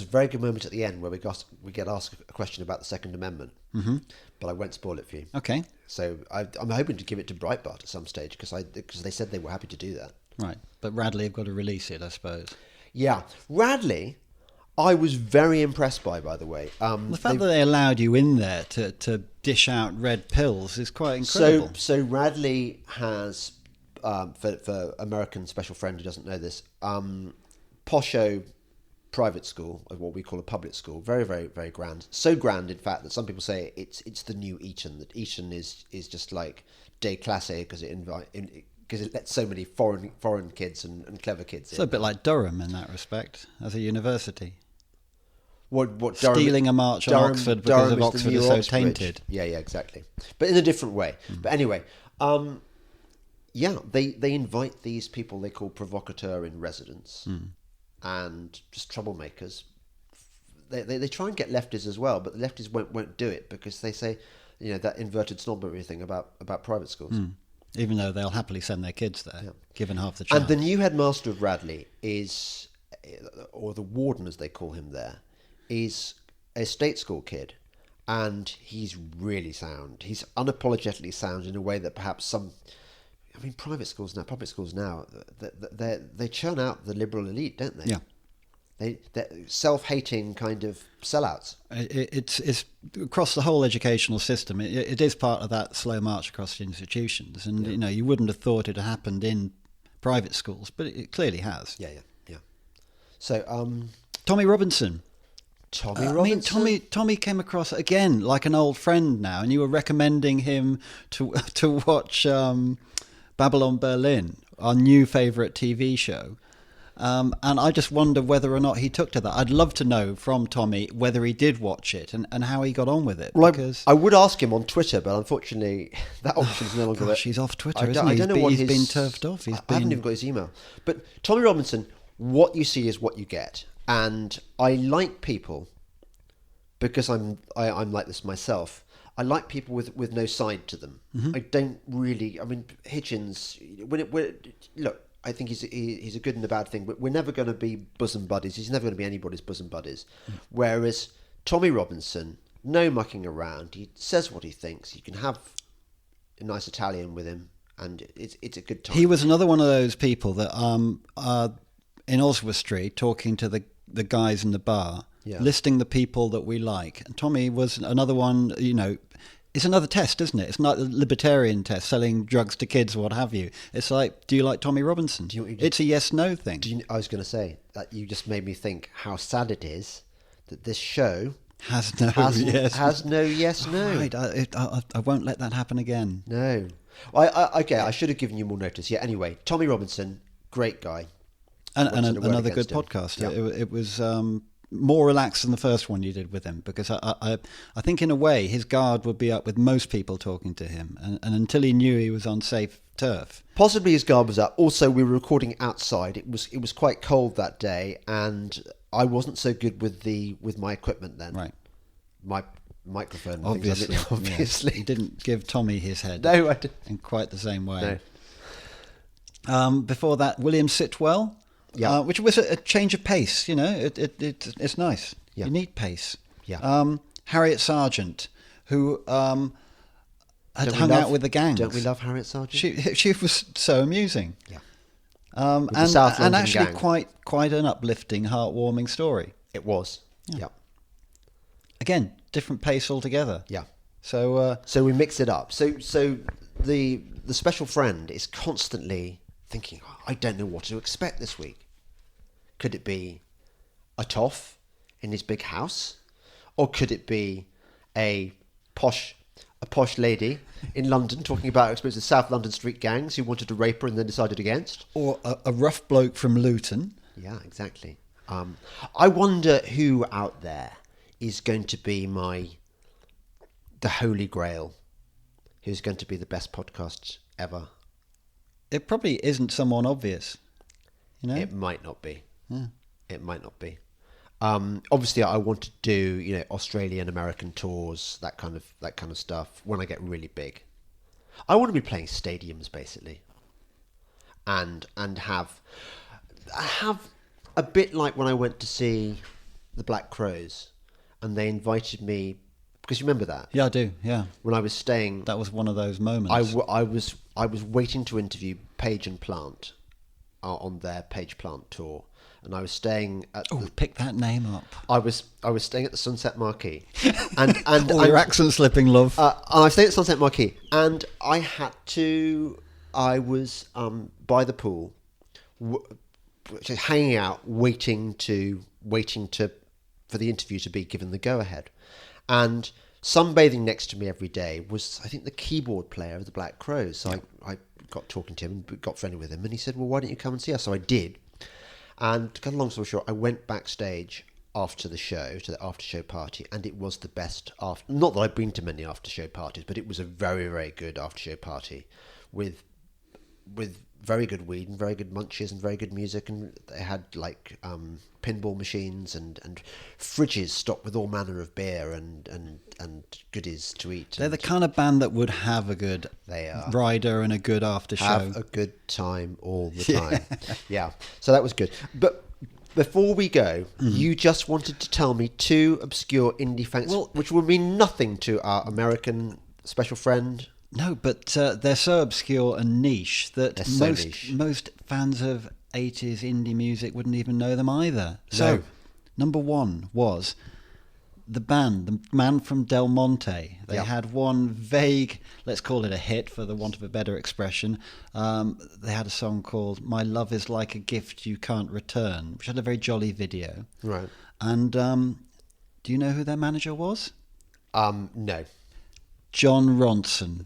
a very good moment at the end where we get asked a question about the Second Amendment. Mm-hmm. But I won't spoil it for you. Okay. So I'm hoping to give it to Breitbart at some stage because they said they were happy to do that. Right. But Radley have got to release it, I suppose. Yeah. Radley, I was very impressed by the way. The fact that they allowed you in there to dish out red pills is quite incredible. So Radley has, for American special friend who doesn't know this, posho private school, or what we call a public school, very, very, very grand. So grand, in fact, that some people say it's the new Eton. That Eton is just like day classe because it lets so many foreign kids and clever kids. It's a bit like Durham in that respect, as a university. What Durham, stealing a march on Oxford because of Oxford is so tainted. Yeah, exactly. But in a different way. But anyway, they invite these people they call provocateur in residence. And just troublemakers. They try and get lefties as well, but the lefties won't do it because they say, that inverted snobbery thing about private schools. Even though they'll happily send their kids there, given half the chance. And the new headmaster of Radley is, or the warden as they call him there, is a state school kid, and he's really sound. He's unapologetically sound in a way that perhaps public schools now, they churn out the liberal elite, don't they? Yeah. They're self-hating kind of sellouts. It's across the whole educational system. It is part of that slow march across the institutions, and you wouldn't have thought it had happened in private schools, but it clearly has. Yeah. So, Tommy Robinson. Tommy came across again like an old friend now, and you were recommending him to watch Babylon Berlin, our new favourite TV show. And I just wonder whether or not he took to that. I'd love to know from Tommy whether he did watch it and how he got on with it. Well, because I would ask him on Twitter, but unfortunately that option is no longer there. He's off Twitter, isn't he? I don't know what he's been turfed off. I haven't even got his email. But Tommy Robinson, what you see is what you get. And I like people, because I'm like this myself, I like people with no side to them. Mm-hmm. I don't really. Hitchens. Look, I think he's a good and a bad thing, but we're never going to be bosom buddies. He's never going to be anybody's bosom buddies. Mm. Whereas Tommy Robinson, no mucking around. He says what he thinks. You can have a nice Italian with him, and it's a good time. He was another one of those people that in Oswestry talking to the guys in the bar. Yeah. Listing the people that we like. And Tommy was another one, it's another test, isn't it? It's not a libertarian test, selling drugs to kids or what have you. It's like, do you like Tommy Robinson? It's a yes-no thing. I was going to say, that you just made me think how sad it is that this show has no yes-no. Right, I won't let that happen again. No. I should have given you more notice. Yeah, anyway, Tommy Robinson, great guy. And another good podcast. Yeah. It was... more relaxed than the first one you did with him, because I think in a way his guard would be up with most people talking to him, and until he knew he was on safe turf. Possibly his guard was up. Also, we were recording outside. It was quite cold that day, and I wasn't so good with my equipment then. Right. My microphone. Obviously. Obviously. You didn't give Tommy his head. No, I didn't. In quite the same way. No. Before that, William Sitwell. Yeah, which was a change of pace. It's nice. Yeah. You need pace. Yeah. Harriet Sargent, who had hung out with the gangs. Don't we love Harriet Sargent? She was so amusing. Yeah. And South London actually gang. quite an uplifting, heartwarming story. It was. Yeah. Again, different pace altogether. Yeah. So So we mix it up. So the special friend is constantly thinking, I don't know what to expect this week. Could it be a toff in his big house? Or could it be a posh lady in London talking about her experience with South London street gangs who wanted to rape her and then decided against? or a rough bloke from Luton. Yeah, exactly. I wonder who out there is going to be the Holy Grail, who's going to be the best podcast ever. It probably isn't someone obvious, you know. It might not be. Yeah. It might not be. Obviously, I want to do Australian American tours, that kind of stuff when I get really big. I want to be playing stadiums basically, and have a bit like when I went to see the Black Crows, and they invited me because you remember that. Yeah, I do. Yeah, When I was staying, that was one of those moments. I was waiting to interview Page and Plant on their Page Plant tour, and I was staying at. Pick that name up. I was staying at the Sunset Marquee, and Your accent slipping, love. I was staying at Sunset Marquee, and I was by the pool, just hanging out, waiting for the interview to be given the go ahead, and sunbathing next to me every day was, I think, the keyboard player of the Black Crows. So I got talking to him and got friendly with him, and he said, "Well, why don't you come and see us?" So I did. And to cut a long story short, I went backstage after the show, to the after show party, and it was the best after. Not that I've been to many after show parties, but it was a very, very good after show party with very good weed and very good munches and very good music, and they had like pinball machines and fridges stocked with all manner of beer and goodies to eat. They're the kind of band that would have a good rider and a good after show. Have a good time all the time. Yeah, so that was good. But before we go, you just wanted to tell me two obscure indie facts, which will mean nothing to our American special friend. No, but they're so obscure and niche that niche. most fans of 80s indie music wouldn't even know them either. So, number one was the band, the man from Del Monte. They had one vague, let's call it a hit for the want of a better expression. They had a song called My Love Is Like a Gift You Can't Return, which had a very jolly video. Right. And do you know who their manager was? No. John Ronson.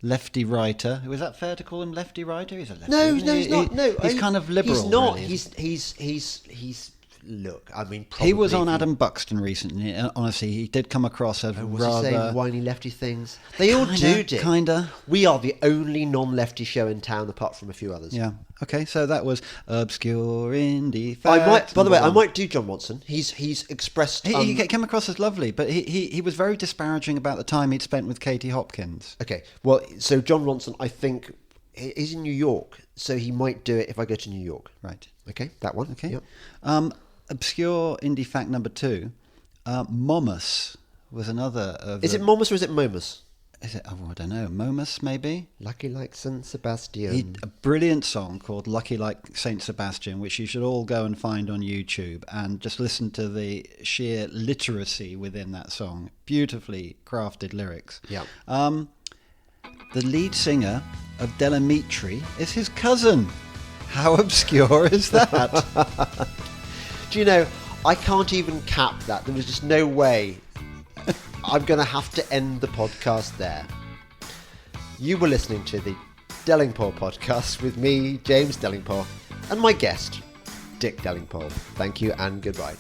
Lefty writer. Was that fair to call him lefty writer? He's a lefty. No, he's not. No, he's kind of liberal. He's not. Really. He's. Look, I mean, probably he was on Adam Buxton recently. Honestly, he did come across as was rather he saying whiny lefty things. They all do, Dick. Kinda. We are the only non-lefty show in town, apart from a few others. Yeah. Okay, so that was obscure indie facts. By the way, I might do John Watson. He's expressed. He came across as lovely, but he was very disparaging about the time he'd spent with Katie Hopkins. Okay, well, so John Ronson, I think, is in New York, so he might do it if I go to New York. Right. Okay, that one. Okay. Yep. Obscure indie fact number 2. Momus was another of Is it Momus or is it Momus? Is it? Oh, I don't know. Momus, maybe? Lucky Like St. Sebastian. A brilliant song called Lucky Like St. Sebastian, which you should all go and find on YouTube and just listen to the sheer literacy within that song. Beautifully crafted lyrics. Yeah. The lead singer of Delingpole is his cousin. How obscure is that? Do you know, I can't even cap that. There was just no way. I'm going to have to end the podcast there. You were listening to the Delingpole podcast with me, James Delingpole, and my guest, Dick Delingpole. Thank you and goodbye.